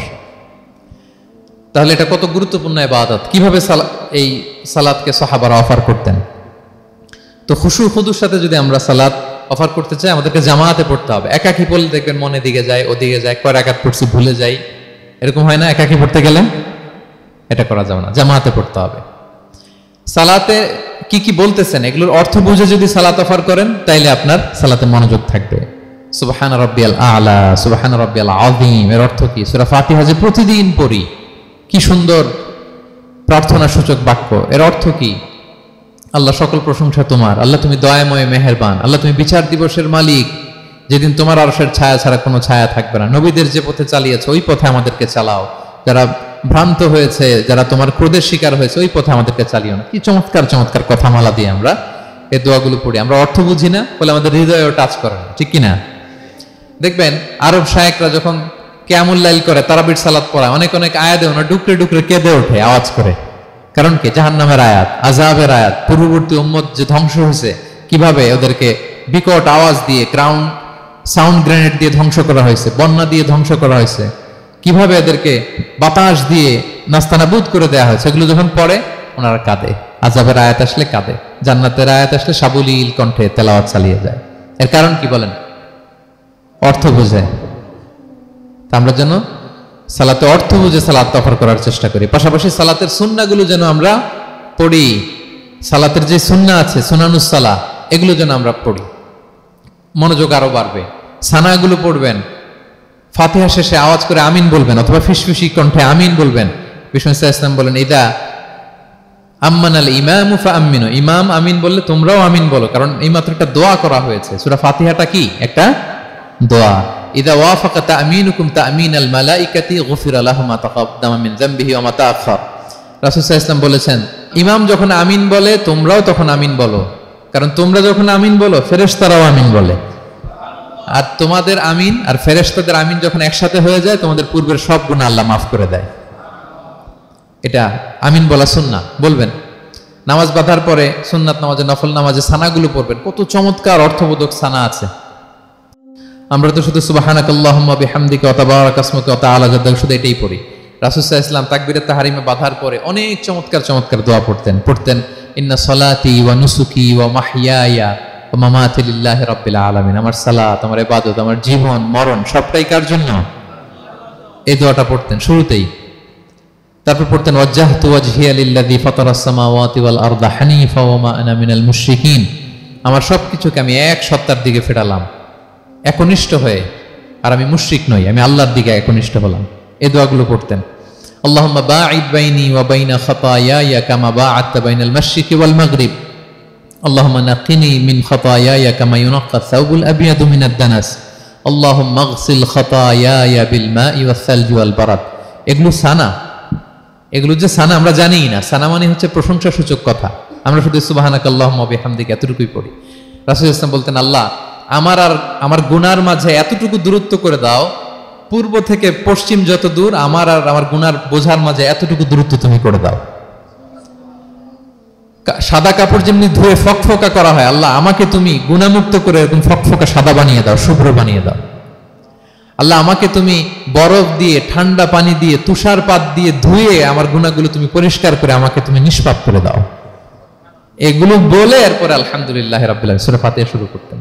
তাহলে এটা কত গুরুত্বপূর্ণ ইবাদত, কিভাবে এই সালাতকে সাহাবারা অফার করতেন। তো খুশু খুদুর সাথে যদি আমরা সালাত অফার করতে চাই, আমাদেরকে জামাতে পড়তে হবে। একাকি পড়লে দেখবেন মনে দিকে যায়, ওদিকে যায়, কয় রাকাত পড়ছি ভুলে যাই, এরকম হয় না? একাকি পড়তে গেলে এটা করা যাবে না, জামাতে পড়তে হবে। সালাতে কি কি বলতেছেন এগুলোর অর্থ বুঝে যদি সালাত অফার করেন, তাইলে আপনার সালাতে মনোযোগ থাকবে। সুবহান রাব্বিয়াল আলা, সুবহান রাব্বিয়াল আযীম, এর অর্থ কি? সূরা ফাতিহা যে প্রতিদিন পড়ি, কি সুন্দর প্রার্থনা সূচক বাক্য, এর অর্থ কি? আল্লাহ সকল প্রশংসা তোমার, আল্লাহ তুমি দয়াময় মেহেরবান, আল্লাহ তুমি বিচার দিবসের মালিক, যেদিন তোমার আরশের ছায়া ছাড়া কোনো ছায়া থাকবে না। নবীদের যে পথে চালিয়েছে ওই পথে আমাদেরকে চালাও, যারা ভ্রান্ত হয়েছে, যারা তোমার ক্রোধের শিকার হয়েছে ওই পথে আমাদেরকে চালিও না। কি চমৎকার চমৎকার কথামালা দিয়ে আমরা এই দোয়াগুলো পড়ি। আমরা অর্থ বুঝি না বলে আমাদের হৃদয়েও টাচ করে না, ঠিক কিনা? দেখবেন আরব শায়েকরা যখন কিয়ামুল লাইল করে, তারাবির সালাত পড়ায়, অনেক অনেক আয়াতে ওনা ডুকরে ডুকরে কেঁদে ওঠে আওয়াজ করে। কারণ কি? জাহান্নামের আয়াত, আযাবের আয়াত, পূর্ববর্তী উম্মত যে ধ্বংস হয়েছে, কিভাবে ওদেরকে বিকট আওয়াজ দিয়ে, গ্রাউন্ড সাউন্ড গ্রেনেড দিয়ে ধ্বংস করা হয়েছে, বন্যা দিয়ে ধ্বংস করা হয়েছে, কিভাবে এদেরকে বাতাস দিয়ে নাস্তানাবুদ করে দেয়া হয়েছে, এগুলো যখন পড়ে ওনারা কাঁদে। আযাবের আয়াত আসলে কাঁদে, জান্নাতের আয়াত আসলে সাবলীল কণ্ঠে তেলাওয়াত চালিয়ে যায়। এর কারণ কি বলেন? অর্থ বুঝে। আমরা যেন সালাতে অর্থ বুঝে সালাত অফার করার চেষ্টা করি। পাশাপাশি সালাতের সুন্নাহগুলো যেন আমরা পড়ি, সালাতের যে সুন্নাহ আছে, সুনানুস সালাহ, এগুলো যেন আমরা পড়ি, মনোযোগ আরো বাড়বে। সানাগুলো পড়বেন, ফাতিহা শেষে আওয়াজ করে আমিন বলবেন, অথবা ফিসফিসি কণ্ঠে আমিন বলবেন। বিষ্ণু ইসলাম বলেন, ইদা আম্মানাল ইমামু ফাআমিনু, ইমাম আমিন বললে তোমরাও আমিন বলো, কারণ এই মাত্র একটা দোয়া করা হয়েছে। সূরা ফাতিহাটা কি? একটা দোয়া। ইযা ওয়াফাকা তা'মিনুকুম তা'মিনাল মালাইকাতি গুফিরা লাহু মা তাকাদ্দামা মিন যামবিহি ওয়া মা তাআখার। রাসূল সাল্লাল্লাহু আলাইহি ওয়াসাল্লাম বলেছেন, ইমাম যখন আমিন বলে তোমরাও তখন আমিন বলো, কারণ তোমরা যখন আমিন বলো ফেরেশতারাও আমিন বলে। আর তোমাদের আমিন আর ফেরেশতাদের আমিন যখন একসাথে হয়ে যায় তোমাদের পূর্বের সব গুনাহ আল্লাহ মাফ করে দেয়। এটা আমিন বলা সুন্নাহ, বলবেন। নামাজ বাঁধার পরে সুন্নাত নামাজে, নফল নামাজে সানাগুলো পড়বেন, কত চমৎকার অর্থবোধক সানা আছে। আমরা তো শুধু সুবহানাকাল্লাহুম্মা বিহামদিকা ওয়া তাবারাকা ইসমুকা ওয়া তাআলা জাদ্দুকা শুধু এটাই পড়ি। রাসূল সাল্লাল্লাহু আলাইহি ওয়াসাল্লাম তাকবীরে তাহরিমে বাঁধার পরে অনেক চমৎকার চমৎকার দোয়া পড়তেন। ইন্না সলাতি ওয়া নুসুকি ওয়া মাহইয়ায়া ওয়া মামাতি লিল্লাহি রাব্বিল আলামিন। আমার সালাত, আমার ইবাদত, আমার জীবন মরণ সবটাই কার জন্য? এই দোয়াটা পড়তেন শুরুতেই। তারপর পড়তেন ওয়াজ্জাহতু ওয়াজহিয়া লিল্লাযী ফাতারাস সামাওয়াতি ওয়াল আরদা হানিফা ওয়া মা আনা মিনাল মুশরিকিন। আমার সবকিছুকে আমি এক সত্তার দিকে ফেরালাম একনিষ্ঠ হয়ে, আর আমি মুশরিক নই, আমি আল্লাহর দিকে একনিষ্ঠ হলাম। এই দোয়াগুলো পড়তেন। আল্লাহুম্মা বাঈদ বাইনি ওয়া বাইনা খাতায়ায়া কামা বা'আদতা বাইনাল মাশরিকি ওয়াল মাগরিব। আল্লাহুম্মা নাক্কিনি মিন খাতায়ায়া কামা ইউনাক্কা আস-সাওবুল আবয়াদু মিনাদ দানাস। আল্লাহুম্মা ইগসিল খাতায়ায়া বিল মাই ওয়াস সালজি ওয়াল বারাদ। এগুলো সানা, এগুলো যে সানা আমরা জানিই না। সানা মানে হচ্ছে প্রশংসাসূচক কথা। আমরা শুধু সুবহানাকাল্লাহুম্মা ওয়া বিহামদিকা এতটুকুই পড়ি। রাসূল সাল্লাল্লাহু আলাইহি ওয়াসাল্লাম বলতেন, আল্লাহ আমার আর আমার গুনার মাঝে এতটুকু দূরত্ব করে দাও, পূর্ব থেকে পশ্চিম যত দূর আমার আর আমার গুনার বোঝার মাঝে এতটুকু দূরত্ব তুমি করে দাও। সাদা কাপড় যেমনি ধুয়ে ফকফকা করা হয়, আল্লাহ আমাকে তুমি গুনাহমুক্ত করে এরকম ফকফকা সাদা বানিয়ে দাও, শুভ্র বানিয়ে দাও। আল্লাহ আমাকে তুমি বরফ দিয়ে, ঠান্ডা পানি দিয়ে, তুষারপাত দিয়ে ধুয়ে আমার গুনাহগুলো তুমি পরিষ্কার করে আমাকে তুমি নিষ্পাপ করে দাও। এগুলো বলে এরপরে আলহামদুলিল্লাহ রাব্বিল আলামিন সূরা ফাতিহা শুরু করতেন।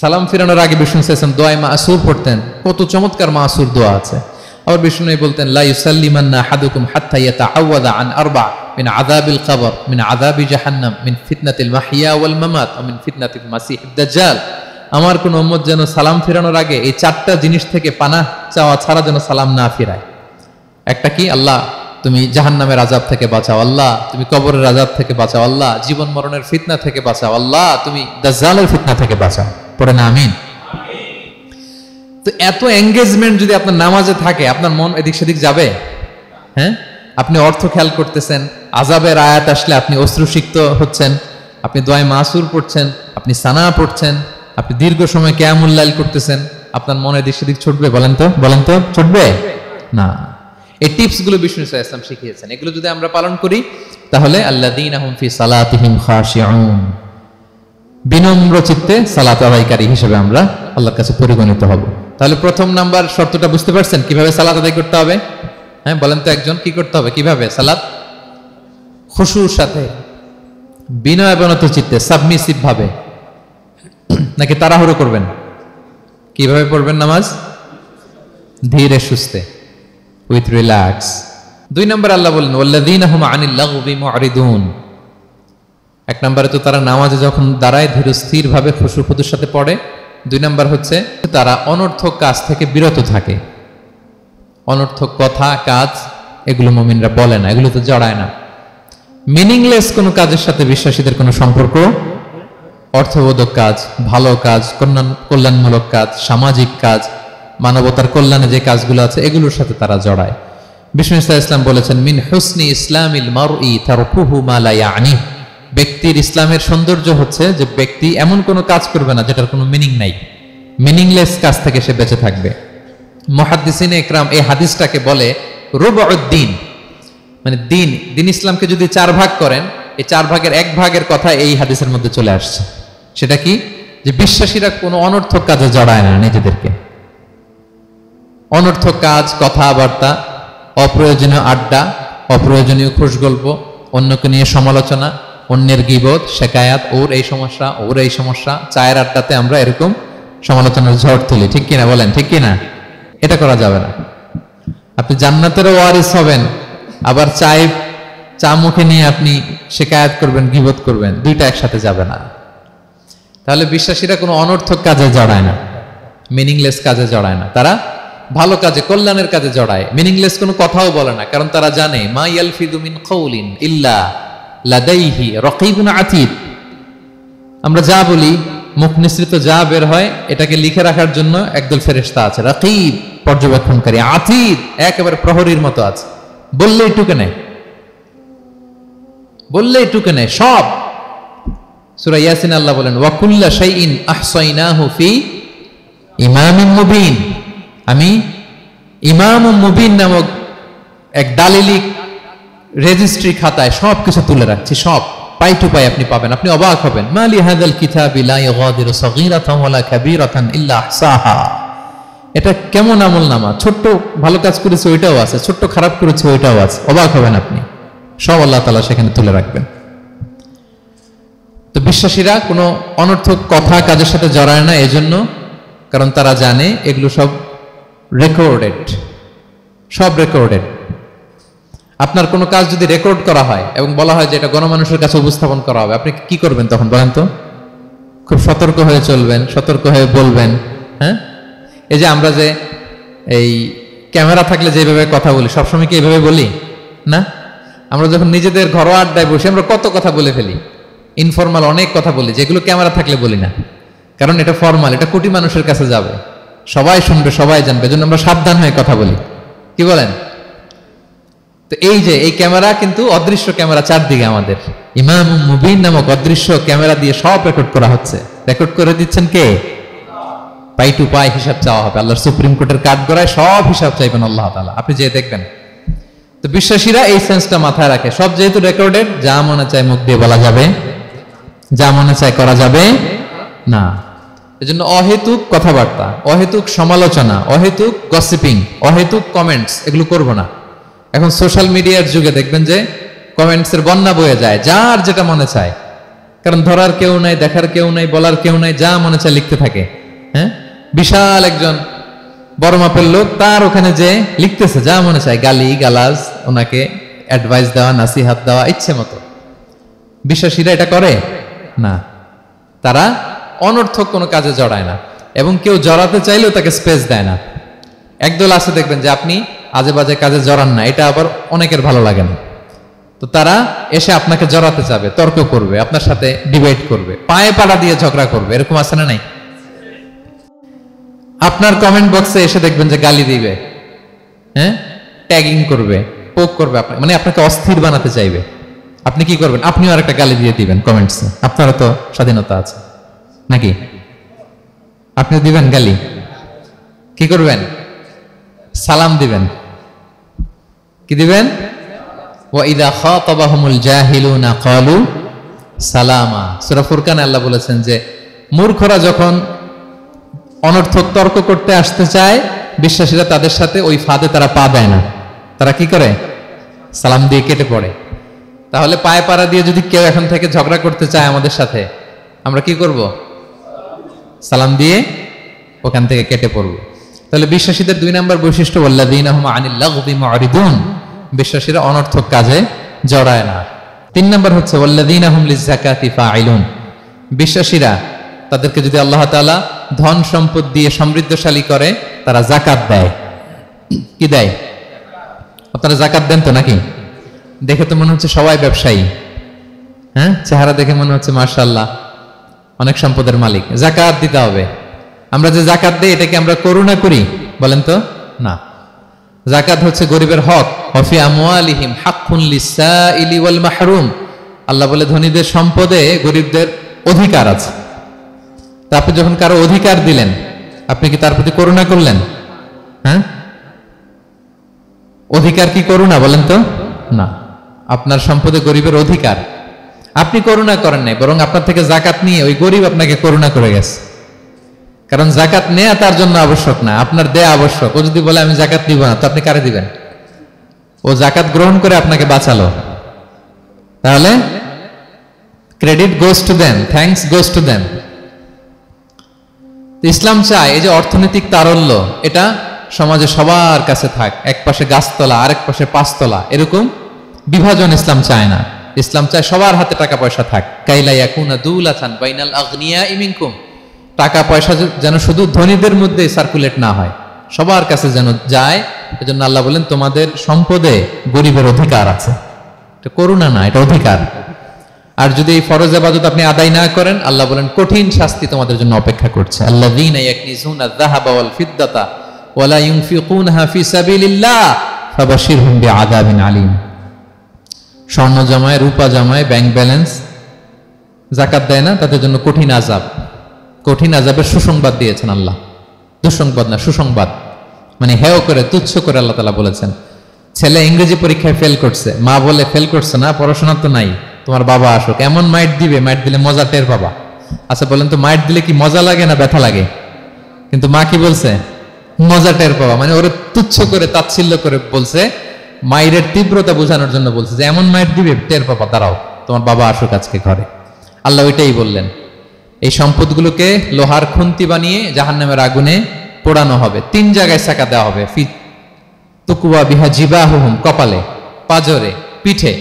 সালাম ফিরানোর আগে বিষ্ণু সাল্লাল্লাহু আলাইহি ওয়াসাল্লাম দোয়া মাসুর পড়তেন। কত চমৎকার মাসুর দোয়া আছে। আবার বিষ্ণু বলতেন, লা ইউসাল্লিমান্না আহাদুকুম হাত্তা ইয়াতাআওয়াযা আন আরবা মিন আযাবিল কবর, মিন আযাবি জাহান্নাম, মিন ফিতনাতিল মাহইয়া ওয়াল মামাত ওয়া মিন ফিতনাতিল মাসিহিদ দাজ্জাল। আমার কোন উম্মত যেন সালাম ফিরানোর আগে এই চারটা জিনিস থেকে পানাহ চাওয়া ছাড়া যেন সালাম না ফিরায়। একটা কি? আল্লাহ তুমি জাহান্নামের আযাব থেকে বাঁচাও, আল্লাহ তুমি কবরের আযাব থেকে বাঁচাও, আল্লাহ জীবন মরণের ফিতনা থেকে বাঁচাও, আল্লাহ তুমি দাজ্জালের ফিতনা থেকে বাঁচাও। পড়ে না আমিন? তো এত এঙ্গেজমেন্ট যদি আপনার নামাজে থাকে, আপনার মন এদিক সেদিক যাবে? হ্যাঁ, আপনি অর্থ খেয়াল করতেছেন, আযাবের আয়াত আসলে আপনি অশ্রুসিক্ত হচ্ছেন, আপনি দোয়া মাসুর পড়ছেন, আপনি সানা পড়ছেন, আপনি দীর্ঘ সময় কিয়ামুল লাইল করতেছেন, আপনার মনে এদিক সেদিক ছুটবে? বলেন তো ছুটবে না। এই টিপস গুলো বিষ্ণু সাল্লাল্লাহু আলাইহি ওয়াসাল্লাম শিখিয়েছেন। এগুলো যদি আমরা পালন করি তাহলে আল্লাযীনা হুম ফি সালাতিহিম খাশিউন, বিনম্র চিত্তে সালাত আদায়কারী হিসেবে আমরা আল্লাহর কাছে পরিগণিত হব। তাহলে প্রথম নাম্বার শর্তটা বুঝতে পারছেন কিভাবে সালাত আদায় করতে হবে? হ্যাঁ বলেন তো একজন, কি করতে হবে? কিভাবে সালাত? খুশুর সাথে, বিনয় অবনত চিত্তে, সাবমিসিভ ভাবে, নাকি তাড়াহুড়ো করবেন? কিভাবে পড়বেন নামাজ? ধীরে সুস্থে, উইথ রিল্যাক্স। 2 নম্বর আল্লাহ বলেন ওয়াল্লাযীনা হুম আনিল লাগবি মুরিদুন। 1 নম্বরে তো তারা নামাজে যখন দাঁড়ায় ধীর স্থির ভাবে খুশুর সাথে পড়ে। 2 নম্বর হচ্ছে তারা অনর্থক কাজ থেকে বিরত থাকে। অনর্থক কথা, কাজ এগুলো মুমিনরা বলে না, এগুলো তো জড়ায় না। মিনিংলেস কোনো কাজের সাথে বিশ্বাসীদের কোনো সম্পর্ক, অর্থবোধক কাজ, ভালো কাজ, কল্যাণমূলক কাজ, সামাজিক কাজ, মানবতার কল্যাণে যে কাজগুলো আছে এগুলোর সাথে তারা জড়ায়। বিষ্ণু সাল্লাল্লাহু আলাইহি ওয়াসাল্লাম বলেছেন, মিন হুসনি ইসলামিল মারই তারকুহু মা লা ইয়ানি। ব্যক্তির ইসলামের সৌন্দর্য হচ্ছে যে ব্যক্তি এমন কোনো কাজ করবে না যেটার কোনো মিনিং নাই, মিনিংলেস কাজ থেকে সে বেঁচে থাকবে। মুহাদ্দিসিনে ইকরাম এই হাদিসটাকে বলে রুবউদ্দিন, মানে দিন ইসলামকে যদি 4 ভাগ করেন, এই 4 ভাগের 1 ভাগের কথা এই হাদিসের মধ্যে চলে আসছে। সেটা কি? যে বিশ্বাসীরা কোনো অনর্থক কাজে জড়ায় না নিজেদেরকে। অনর্থক কাজ, কথাবার্তা, অপ্রয়োজনীয় আড্ডা, অপ্রয়োজনীয় খুশগল্প, অন্যকে নিয়ে সমালোচনা, অন্যের গীবত, শেকায়াত, ওর এই সমস্যা, ওর এই সমস্যা, চায়ের আড্ডাতে আমরা এরকম সমালোচনার ঝড় তুলি, ঠিক কিনা বলেন? ঠিক কিনা? এটা করা যাবে না। আপনি জান্নাতেরও ওয়ারিস হবেন, আবার চা মুখে নিয়ে আপনি শেকায়াত করবেন, গীবত করবেন, দুইটা একসাথে যাবে না। তাহলে বিশ্বাসীরা কোনো অনর্থক কাজে জড়ায় না, মিনিংলেস কাজে জড়ায় না, তারা ভালো কাজে, কল্যাণের কাজে জড়ায়। মিনিংলেস কোনো কথাও বলে না, কারণ তারা জানে মা ইয়ালফিযু মিন কাউলিন ইল্লা লাদাইহি রাকীবুন আতীদ। আমরা যা বলি মুখ নিঃসৃত যা বের হয় এটাকে লিখে রাখার জন্য একদল ফেরেশতা আছে, রাকিব পর্যবেক্ষণকারী, আতীদ একেবারে প্রহরীর মতো আছে। বললেই টুকে নেয়, বললেই টুকে নেয় সব। সূরা ইয়াসিন আল্লাহ বলেন ওয়া কুল্লা শাইইন আহসাইনাহু ফি ইমামিন মুবিন। আমি ইমামুম মুবিন নামক এক দালিলিক রেজিস্ট্রি খাতায় সবকিছু তুলে রাখছি, সব পাই টু পাই আপনি পাবেন, আপনি অবাক হবেন। মালি হাযাল কিতাবি লা ইগাদিরু সাগীরাতান ওয়ালা কাবীরাতান ইল্লা আহসাহা। এটা কেমন আমলনামা, ছোট্ট ভালো কাজ করেছে ওইটাও আছে, ছোট্ট খারাপ করেছে ওইটাও আছে, অবাক হবেন আপনি, সব আল্লাহ তাআলা সেখানে তুলে রাখবেন। তো বিশ্বাসীরা কোনো অনর্থক কথা কাজের সাথে জড়ায় না, এজন্য কারণ তারা জানে এগুলো সব রেকর্ডেড, সব রেকর্ডেড। আপনার কোনো কাজ যদি রেকর্ড করা হয় এবং বলা হয় যে এটা গণমানুষের কাছে উপস্থাপন করা হবে, আপনি কি করবেন তখন বলেন তো? খুব সতর্ক হয়ে চলবেন, সতর্ক হয়ে বলবেন। হ্যাঁ, এই যে আমরা যে এই ক্যামেরা থাকলে যেভাবে কথা বলি, সবসময় কি এইভাবে বলি না? আমরা যখন নিজেদের ঘরোয়া আড্ডায় বসে আমরা কত কথা বলে ফেলি, ইনফরমাল অনেক কথা বলি, যেগুলো ক্যামেরা থাকলে বলি না, কারণ এটা ফরমাল, এটা কোটি মানুষের কাছে যাবে, সবাই শুনবে, সবাই জানবে, এজন্য আমরা সাবধান হয়ে কথা বলি। কি বলেন? তো এই যে এই ক্যামেরা কিন্তু অদৃশ্য ক্যামেরা চারদিকে আমাদের, ইমাম মুবিন নামক অদৃশ্য ক্যামেরা দিয়ে সব রেকর্ড করা হচ্ছে। রেকর্ড করে দিচ্ছেন কে? পাই টু পাই হিসাব চাওয়া হবে। আল্লাহর সুপ্রিম কোর্টের কাঠগড়ায় সব হিসাব চাইবেন আল্লাহ তাআলা, আপনি যে দেখবেন। তো বিশ্বাসীরা এই সেন্সটা মাথায় রাখে, সব যেহেতু রেকর্ডেড, যা মনে চায় মুখ দিয়ে বলা যাবে, যা মনে চায় করা যাবে না। এজন্য অহেতুক কথাবার্তা, অহেতুক সমালোচনা, অহেতুক গসিপিং, অহেতুক কমেন্টস এগুলো করব না। এখন সোশ্যাল মিডিয়ার যুগে দেখবেন যে কমেন্টসের বন্যা বয়ে যায়, যার যেটা মনে চায়, কারণ ধরার কেউ নাই, দেখার কেউ নাই, বলার কেউ নাই, যা মনে চায় লিখতে থাকে। হ্যাঁ, বিশাল একজন বড় মাপের লোক, তার ওখানে যে লিখতেছে যা মনে চায়, গালি গালাজ, ওনাকে অ্যাডভাইস দেওয়া, নাসিহাত দেওয়া ইচ্ছে মতো। বিশ্বাসীরা এটা করে না, তারা অনর্থক কোনো কাজে জড়ায় না, এবং কেউ জড়াতে চাইলেও তাকে স্পেস দেয় না। একদল আছে দেখবেন যে আপনি আজে বাজে কাজে জড়ান না, এটা আবার অনেকের ভালো লাগে না, তো তারা এসে আপনাকে জড়াতে যাবে, তর্ক করবে, আপনার সাথে ডিবেট করবে, পায়ে পাড়া দিয়ে ঝগড়া করবে, এরকম আছে না নাই? আপনার কমেন্ট বক্সে এসে দেখবেন যে গালি দিবে, হ্যাঁ, ট্যাগিং করবে, পোক করবে, মানে আপনাকে অস্থির বানাতে চাইবে। আপনি কি করবেন? আপনিও আরেকটা গালি দিয়ে দিবেন কমেন্টসে, আপনারও তো স্বাধীনতা আছে নাকি? আপনিও দিবেন গালি, কি করবেন? সালাম দিবেন। কি দিবেন? ওয়া ইযা খাতাবাহুমুল জাহিলুনা ক্বালু সালামা। সূরা ফুরকানে আল্লাহ বলেছেন যে মূর্খরা যখন অনর্থক তর্ক করতে আসতে চায়, বিশ্বাসীরা তাদের সাথে ওই ফাঁদে তারা পা দেয় না, তারা কি করে? সালাম দিয়ে কেটে পড়ে। তাহলে পায়ে পাড়া দিয়ে যদি কেউ এখন থেকে ঝগড়া করতে চায় আমাদের সাথে, আমরা কি করব? সালাম দিয়ে ওখান থেকে কেটে পড়ব। তাহলে বিশ্বাসীদের 2 নম্বর বৈশিষ্ট্য, ওয়াল্লাযীনা হুম আনিল লাগবি মুরিদুন, বিশ্বাসীরা অনর্থক কাজে জড়ায় না। 3 নম্বর হচ্ছে ওয়াল্লাযীনা হুম লিযাকাতি ফাইলুন, বিশ্বাসীরা তাদেরকে যদি আল্লাহ তাআলা ধন সম্পদ দিয়ে সমৃদ্ধশালী করে, তারা যাকাত দেয়। কি দেয়? আপনারা যাকাত দেন তো নাকি? দেখে তো মনে হচ্ছে সবাই ব্যবসায়ী, হ্যাঁ, চেহারা দেখে মনে হচ্ছে মাশাআল্লাহ অনেক সম্পদের মালিক। যাকাত দিতে হবে। আমরা যে যাকাত দেই, এটাকে আমরা করুণা করি? বলেন তো না। যাকাত হচ্ছে গরিবের হক। ওয়াফি আমওয়ালিহিম হাক্কুন লিসাইলি ওয়াল মাহরুম, আল্লাহ বলে ধনীদের সম্পদে গরিবদের অধিকার আছে। তা আপনি যখন কারো অধিকার দিলেন, আপনি কি তার প্রতি করুণা করলেন? হ্যাঁ, অধিকার কি করুণা? বলেন তো না। আপনার সম্পদে গরিবের অধিকার, আপনি করুণা করেন নাই, বরং আপনার থেকে যাকাত নিয়ে ওই গরিব আপনাকে করুণা করে গেছে। কারণ যাকাত নেয়া তার জন্য আবশ্যক না, আপনার দেয়া আবশ্যক। ও যদি বলে আমি যাকাত দিব না, তো আপনি কারে দিবেন? ও যাকাত গ্রহণ করে আপনাকে বাঁচালো, তাহলে credit goes to them, thanks goes to them. ইসলাম চায় এই যে অর্থনৈতিক তারল্য, এটা সমাজে সবার কাছে থাক। এক পাশে গাছতলা, আরেক পাশে পাঁচতলা, এরকম বিভাজন ইসলাম চায় না। ইসলাম চায় সবার হাতে টাকা পয়সা থাক। কাইলা ইয়াকুনা দুলাতান বাইনাল আগনিয়াই মিনকুম, টাকা পয়সা যেন শুধু ধনীদের মধ্যে সার্কুলেট না হয়, সবার কাছে যেন যায়। এজন্য আল্লাহ বলেন তোমাদের সম্পদে গরিবের অধিকার আছে। এটা করুণা না, এটা অধিকার। আর যদি এই ফরজ ইবাদত আপনি আদায় না করেন, আল্লাহ বলেন কঠিন শাস্তি তোমাদের জন্য অপেক্ষা করছে। আল্লাযীনা ইয়াকনিজুনা আয-যাহাবা ওয়াল ফিদ্দাতা ওয়া লা ইউনফিকুনহা ফি সাবিলিল্লাহ ফাবাশশিরহুম বিআযাবিন আলীম। স্বর্ণ জমায়, রূপা জমায়, ব্যাংক ব্যালেন্স, যাকাত দেয় না, তাদের জন্য কঠিন আযাব, কঠিন আযাবের সুসংবাদ দিয়েছেন আল্লাহ। দুঃসংবাদ না, সুসংবাদ, মানে হেয় করে, তুচ্ছ করে আল্লাহ তাআলা বলেছেন। ছেলে ইংরেজি পরীক্ষায় ফেল করছে, মা বলে ফেল করছে না, পড়াশোনা তো নাই, তোমার বাবা আসুক, এমন মাইট দিবে, মাইট দিলে মজা টের পাবা। আচ্ছা বলেন তো, মাইট দিলে কি মজা লাগে না ব্যথা লাগে? কিন্তু মা কি বলছে? মজা টের পাবা, মানে ওরে তুচ্ছ করে তাচ্ছিল্য করে বলছে, মায়ের তীব্রতা বোঝানোর জন্য বলছে যে এমন মাইট দিবে, টের পাবা, দাঁড়াও, তোমার বাবা আসুক আজকে ঘরে। আল্লাহ ওইটাই বললেন, এই সম্পদগুলোকে লোহার খুন্তি বানিয়ে জাহান্নামের আগুনে পোড়ানো হবে। 3 জায়গায় সাকা দেওয়া হবে, তুকুয়া বিহা জিবাহুহুম, কপালে, পাজরে, পিঠে।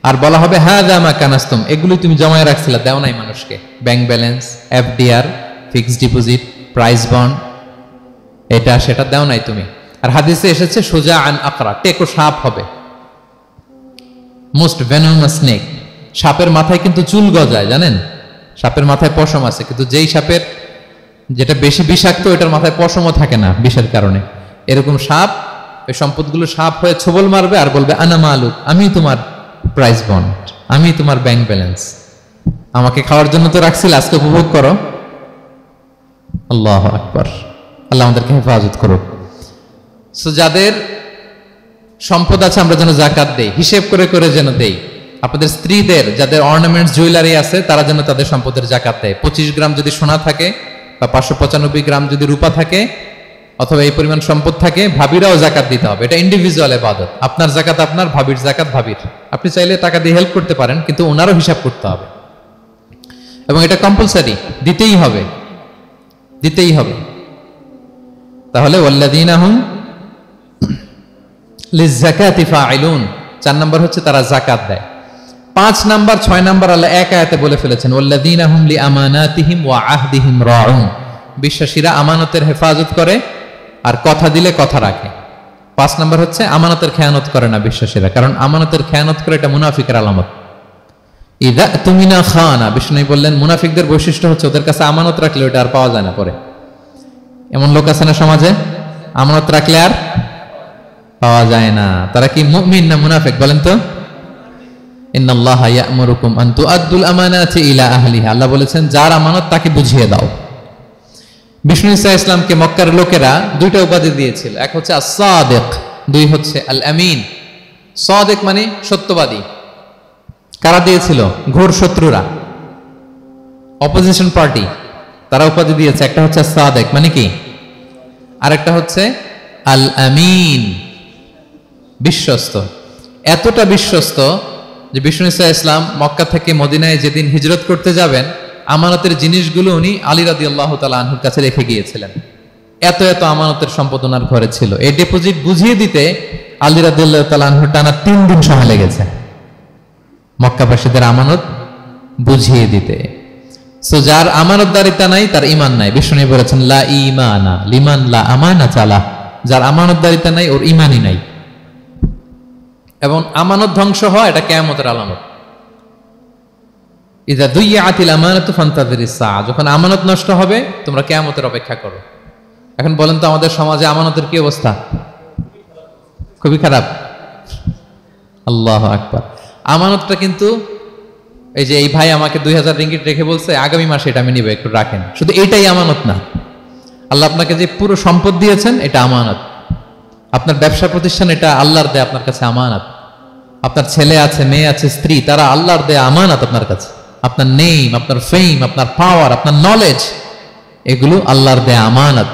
আর বলা হবে হাযা মা কানাসতুম, এগুলো তুমি জমায় রাখছিলা, দাও নাই মানুষকে। Bank balance, FDR, fixed deposit, price bond, এটা সেটা দাও নাই তুমি। আর হাদিসে এসেছে সুজা আন আকরা, টেকো সাপ হবে, মোস্ট ভেনোমাস স্নেক। সাপের মাথায় কিন্তু চুল গজায়, জানেন? সাপের মাথায় পশম আছে, কিন্তু যেই সাপের যেটা বেশি বিষাক্ত, এটার মাথায় পশমও থাকে না বিষের কারণে। এরকম সাপ এই সম্পদগুলো সাপ হয়ে ছোবল মারবে আর বলবে আনা মালুক, আমি তোমার প্রাইস বন্ড, আমি তোমার ব্যাংক ব্যালেন্স, আমাকে খাওয়ার জন্য তো রাখছিল, আজকে উপভোগ করো। আল্লাহু আকবার, আল্লাহ আমাদেরকে হেফাজত করুক। সো যাদের সম্পদ আছে আমরা যেন যাকাত দেই, হিসেব করে করে যেন দেই। আপনাদের স্ত্রীদের যাদের অর্নামেন্টস, জুয়েলারি আছে, তারা যেন তাদের সম্পদের যাকাত দেয়। 25 গ্রাম যদি সোনা থাকে বা 595 গ্রাম যদি রূপা থাকে অথবা এই পরিমাণ সম্পদ থাকে, ভাবিরাও যাকাত দিতে হবে। এটা ইন্ডিভিজুয়াল ইবাদত। আপনার যাকাত আপনার, ভাবির যাকাত ভাবির। আপনি চাইলে টাকা দিয়ে হেল্প করতে পারেন, কিন্তু ওনারও হিসাব করতে হবে এবং এটা কম্পালসারি, দিতেই হবে, দিতেই হবে। তাহলে ওয়াল্লাযীনা হুম লিয-যাকাতি ফাঈলুন, 4 নাম্বার হচ্ছে তারা যাকাত দেয়। 5 নাম্বার 6 নাম্বার আল্লাহ এক আয়াতে বলে ফেলেছেন, ওয়াল্লাযীনা হুম লিআমানাতিহিম ওয়া আহদিহিম রাউন, বিশ্বাসীরা আমানতের হেফাজত করে আর কথা দিলে কথা রাখে। 5 নাম্বার হচ্ছে আমানতের খেয়ানত করে না বিশ্বাসীরা, কারণ আমানতের খেয়ানত করে এটা মুনাফিকের আলামত। ইযা তুমিনা খানা, বিষ্ণু বললেন মুনাফিকদের বৈশিষ্ট্য হচ্ছে ওদের কাছে আমানত রাখলে ওটা আর পাওয়া যায় না পরে। এমন লোক আছে না সমাজে, আমানত রাখলে আর পাওয়া যায় না। তারা কি মুমিন না মুনাফিক বলেন তো? ইন্নাল্লাহা ইয়া'মুরুকুম আন তুআদ্দুল আমানাতি ইলা আহলিহা, আল্লাহ বলেছেন যার আমানত তাকে বুঝিয়ে দাও। বিষ্ণু ঈসা ইসলামকে মক্কার লোকেরা 2টা উপাধি দিয়েছিল, এক হচ্ছে আস-সাদিক, 2 হচ্ছে আল-আমিন। সাদিক মানে সত্যবাদী। কারা দিয়েছিল? ঘোর শত্রুরা, অপোজিশন পার্টি, তারা উপাধি দিয়েছে। একটা হচ্ছে সাদিক মানে কি, আর একটা হচ্ছে আল-আমিন, বিশ্বস্ত। এতটা বিশ্বস্ত যে বিষ্ণু ঈসা ইসলাম মক্কা থেকে মদিনায় যেদিন হিজরত করতে যাবেন, আমানতের জিনিসগুলো উনি আলী রাদিয়াল্লাহু তাআলা আনহুর কাছে রেখে গিয়েছিলেন। এত এত আমানতের সম্পদ ওনার ঘরে ছিল। এই ডিপোজিট বুঝিয়ে দিতে আলী রাদিয়াল্লাহু তাআলা আনহুর টানা 3 দিন সময় লেগেছে, মক্কাবাসীদের আমানত বুঝিয়ে দিতে। সো যার আমানতদারিতা নাই তার ঈমান নাই। বিষ্ণু বলেছেন লা ঈমানা লিমান লা আমানাতা আলাহ, যার আমানতদারিতা নাই ওর ঈমানই নাই। এবং আমানত ধ্বংস হয় এটা কিয়ামতের আলামত। ইযা দুইয়াতিল আমানাতু ফান্তাযিরিস সাআ, যখন আমানত নষ্ট হবে তোমরা কিয়ামতের অপেক্ষা করো। এখন বলেন তো আমাদের সমাজে আমানতের কি অবস্থা? খুবই খারাপ। আল্লাহু আকবার। আমানতটা কিন্তু এই যে এই ভাই আমাকে 2000 রিঙ্গিট রেখে বলছে আগামী মাসে এটা আমি নিব, একটু রাখেন, শুধু এটাই আমানত না। আল্লাহ আপনাকে যে পুরো সম্পদ দিয়েছেন এটা আমানত। আপনার ব্যবসা প্রতিষ্ঠান এটা আল্লাহর দেয়া আপনার কাছে আমানত। আপনার ছেলে আছে, মেয়ে আছে, স্ত্রী, তারা আল্লাহর দেয়া আমানত আপনার কাছে। আপনার নেম, আপনার ফেম, আপনার পাওয়ার, আপনার নলেজ, এগুলো আল্লাহর দেয়া আমানত।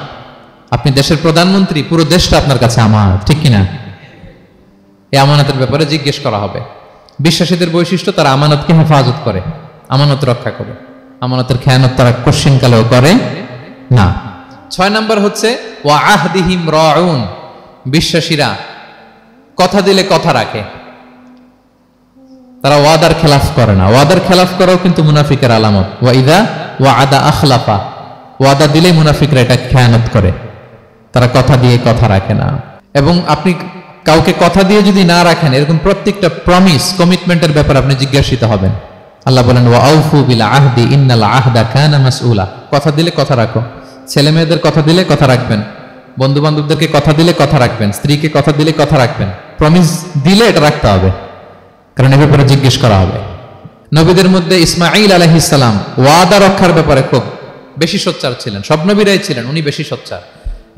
আপনি দেশের প্রধানমন্ত্রী, পুরো দেশটা আপনার কাছে আমানত, ঠিক কিনা? এই আমানতের ব্যাপারে জিজ্ঞেস করা হবে। বিশ্বাসীদের বৈশিষ্ট্য, তারা আমানতকে হেফাজত করে, আমানত রক্ষা করে, আমানতের খেয়ানত তারা কোশ্চিনকালেও করে না। 6 নাম্বার হচ্ছে ওয়া আহদিহিম রাউন, বিশ্বাসীরা কথা দিলে কথা রাখে, তারা ওয়াদার খেলাফ করে না। ওয়াদার খেলাফ করাও কিন্তু মুনাফিকের আলামত। ওয়া ইযা ওয়াআদা আখলাফা, ওয়াদা দিলে মুনাফিকরা এটা খেয়ানত করে, তারা কথা দিয়ে কথা রাখে না। এবং আপনি কাউকে কথা দিয়ে যদি না রাখেন, এরকম প্রত্যেকটা প্রমিস, কমিটমেন্টের ব্যাপারে আপনি জিজ্ঞাসিত হবেন। আল্লাহ বলেন ওয়া আউফু বিল আহদি ইন্নাল আহদা কানা মাসউলা। কথা দিলে কথা রাখো। ছেলে মেয়েদের কথা দিলে কথা রাখবেন, বন্ধু বান্ধবদেরকে কথা দিলে কথা রাখবেন, স্ত্রীকে কথা দিলে কথা রাখবেন। প্রমিস দিলে এটা রাখতে হবে, কারণ এর ব্যাপারে জিজ্ঞেস করা হবে। নবীদের মধ্যে ইসমাঈল আলাইহিস সালাম ওয়াদা রক্ষার ব্যাপারে খুব বেশি সোচ্চার ছিলেন। সব নবীরাই ছিলেন, উনি বেশি সোচ্চার।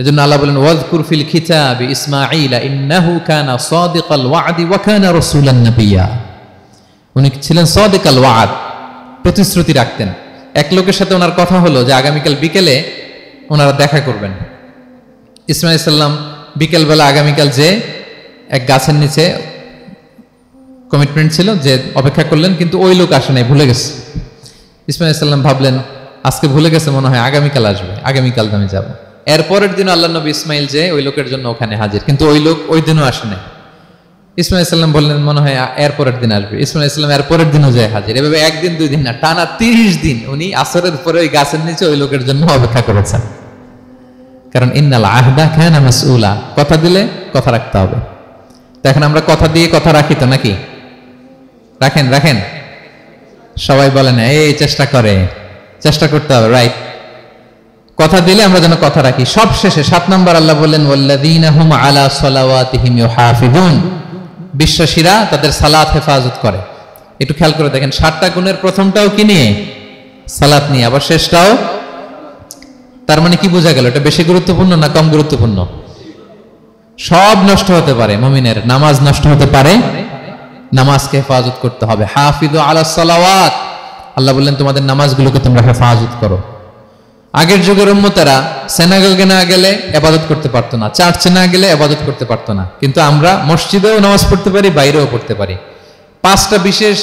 এজন্য আল্লাহ বলেন ওয়াজকুর ফিল কিতাবি ইসমাঈল ইন্নাহু কানা সাদিকাল ওয়াদি ওয়া কানা রাসূলান নাবিয়্যা। উনি ছিলেন সাদিকাল ওয়াদ, প্রতিশ্রুতি রাখতেন। এক লোকের সাথে ওনার কথা হলো যে আগামীকাল বিকেলে ওনারা দেখা করবেন। ইসমাঈল সাল্লাম বিকেলবেলা আগামীকাল যে এক গাছের নিচে কমিটমেন্ট ছিল যে অপেক্ষা করলেন, কিন্তু ওই লোক আসে নাই, ভুলে গেছে। ইসমাঈল সাল্লাম ভাবলেন আজকে ভুলে গেছে, মনে হয় আগামীকাল আসবে, আগামীকাল আমি যাব। এরপরের দিন আল্লাহ নবী ইসমাইল যে ওই লোকের জন্য ওখানে হাজির, কিন্তু ওই লোক ওই দিনও আসে নাই। ইসমাঈল সাল্লাম বললেন মনে হয় এরপরের দিন আসবে। ইসমাঈল সাল্লাম এরপরের দিনও যায় হাজির। এভাবে একদিন দুই দিন না, টানা 30 দিন উনি আসরের পরে ওই গাছের নিচে ওই লোকের জন্য অপেক্ষা করেছেন। কারণ ইন্নাল আহদা কানা মাসউলা, কথা দিলে কথা রাখতে হবে। তো এখন আমরা কথা দিয়ে কথা রাখি তো নাকি? রাখেন রাখেন, সবাই বলেন এই চেষ্টা করতে হবে, রাইট? কথা দিলে আমরা যেন কথা রাখি। সব শেষে 7 নম্বর আল্লাহ বললেন ওয়াল্লাযীনা হুম আলা সালাওয়াতিহিম ইউহাফিজুন, বিশ্বাসীরা তাদের সালাত হেফাজত করে। একটু খেয়াল করে দেখেন, 7টা গুণের প্রথমটাও কি নিয়ে? সালাত নিয়ে, আবার শেষটাও। তার মানে কি বোঝা গেল? এটা বেশি গুরুত্বপূর্ণ না কম গুরুত্বপূর্ণ? সব নষ্ট হতে পারে, মুমিনের নামাজ নষ্ট হতে পারে, নামাজকে হেফাজত করতে হবে। হাফিজু আলা সালাওয়াত, আল্লাহ বললেন তোমাদের নামাজগুলোকে তোমরা হেফাজত করো। আগের যুগের উম্মতেরা সিনাগোগে না গেলে ইবাদত করতে পারতো না, চার্চে না গেলে ইবাদত করতে পারতো না, কিন্তু আমরা মসজিদেও নামাজ পড়তে পারি, বাইরেও পড়তে পারি। 5টা বিশেষ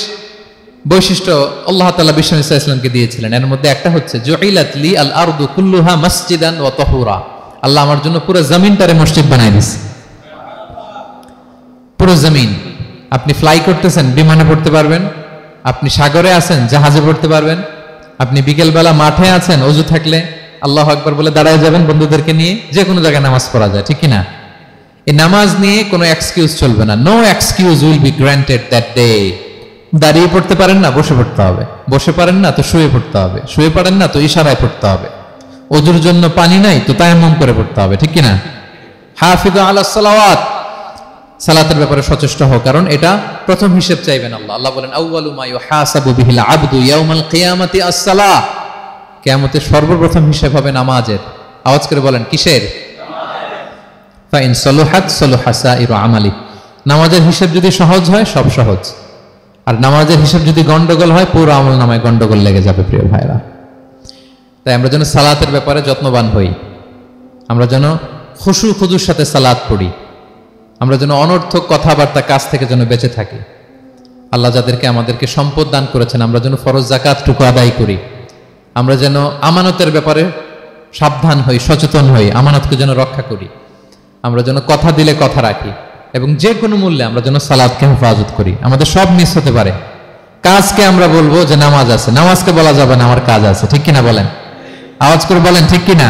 বৈশিষ্ট্য আল্লাহ তাআলা বিশ্বনবী সাল্লাল্লাহু আলাইহি ওয়াসাল্লামকে দিয়েছিলেন। এর মধ্যে একটা হচ্ছে জুইলাত লি আল আরদু কুল্লুহা মাসজিদান ওয়া তাহুরা, আল্লাহ আমার জন্য পুরো জমিনটারে মসজিদ বানাই দিয়েছে। পুরো জমিন, আপনি ফ্লাই করতেছেন, বিমানে পড়তে পারবেন, আপনি সাগরে আছেন, জাহাজে পড়তে পারবেন, আপনি বিকেলবেলা মাঠে আছেন, ওযু থাকলে আল্লাহু আকবার বলে দাঁড়ায় যাবেন বন্ধুদেরকে নিয়ে, যে কোনো জায়গায় নামাজ পড়া যায়, ঠিক কিনা? এই নামাজ নিয়ে কোনো এক্সকিউজ চলবে না। No excuse will be granted that day. দাঁড়িয়ে পড়তে পারেন না, বসে পড়তে হবে। বসে পারেন না তো শুয়ে পড়তে হবে। শুয়ে পারেন না তো ইশারায় পড়তে হবে। ওযুর জন্য পানি নাই তো তায়াম্মুম করে পড়তে হবে, ঠিক কিনা? হাফিজু আলাস সালাওয়াত, সালাতের ব্যাপারে সচেষ্ট হও, কারণ এটা প্রথম হিসেব চাইবেন আল্লাহ। আল্লাহ বলেন আউয়ালু মা ইউহাসাবু বিহিল আবদু ইয়াউমাল কিয়ামাতি আস-সালাহ, কিয়ামতে সর্বপ্রথম হিসেব হবে নামাজের। আওয়াজ করে বলেন কিসের? ফা ইন সালুহাত সালুহা সাইরু আমালি, নামাজের হিসেব যদি সহজ হয় সব সহজ, আর নামাজের হিসেব যদি গন্ডগোল হয় পুরো আমল নামায় গন্ডগোল লেগে যাবে। প্রিয় ভাইরা, তাই আমরা যেন সালাতের ব্যাপারে যত্নবান হই, আমরা যেন খুশু খুজুর সাথে সালাত পড়ি, আমরা যেন অনর্থক কথাবার্তা কাজ থেকে যেন বেঁচে থাকি। আল্লাহ যাদেরকে আমাদেরকে সম্পদ দান করেছেন, আমরা যেন ফরজ যাকাতটুকু আদায় করি, আমরা যেন আমানতের ব্যাপারে সাবধান হই, সচেতন হই, আমানতকে যেন রক্ষা করি, আমরা যেন কথা দিলে কথা রাখি, এবং যে কোনো মূল্যে আমরা যেন সালাতকে হেফাজত করি। আমাদের সব মিস হতে পারে। কাজকে আমরা বলবো যে নামাজ আছে, নামাজকে বলা যাবে না আমার কাজ আছে, ঠিক কিনা বলেন? আওয়াজ করে বলেন ঠিক কিনা?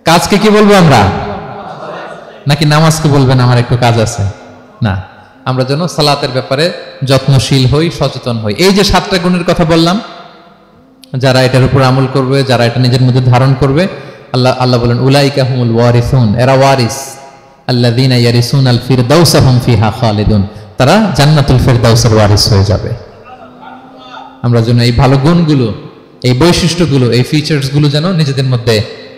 কাজকে কি বলবো আমরা? নাকি নামাজকে বলবেন আমার একটু কাজ আছে? না, আমরা যেন সালাতের ব্যাপারে যত্নশীল হই, সচেতন হই। এই যে 7টা গুণের কথা বললাম, যারা এটার উপর আমল করবে, যারা এটা নিজের মধ্যে ধারণ করবে, আল্লাহ বলেন উলাইকা হুমুল ওয়ারিসুন, এরা ওয়ারিস, আল্লাযীনা ইয়ারিসুনাল ফিরদাউসা হুম ফিহা খালিদুন, তারা জান্নাতুল ফিরদাউসের ওয়ারিস হয়ে যাবে। আমরা যেন এই ভালো গুণগুলো, এই বৈশিষ্ট্যগুলো, এই ফিচার্সগুলো যেন নিজেদের মধ্যে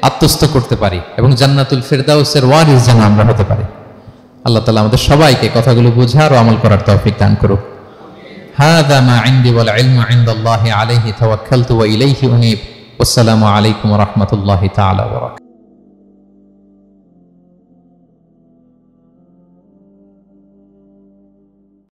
আত্মস্থ করতে পারি, এবং জান্নাতুল ফিরদাউসের ওয়ারিস যেন আমরা হতে পারি। আল্লাহ তাআলা আমাদের সবাইকে কথাগুলো বোঝার ও আমল করার তৌফিক দান করুক। হাযা মা ইনদি ওয়াল ইলমু ইনদাল্লাহি আলাইহি তাওয়াক্কালতু ওয়া ইলাইহি উনীব। আসসালামু আলাইকুম ওয়া রাহমাতুল্লাহি তাআলা ওয়া বারাকাতুহু।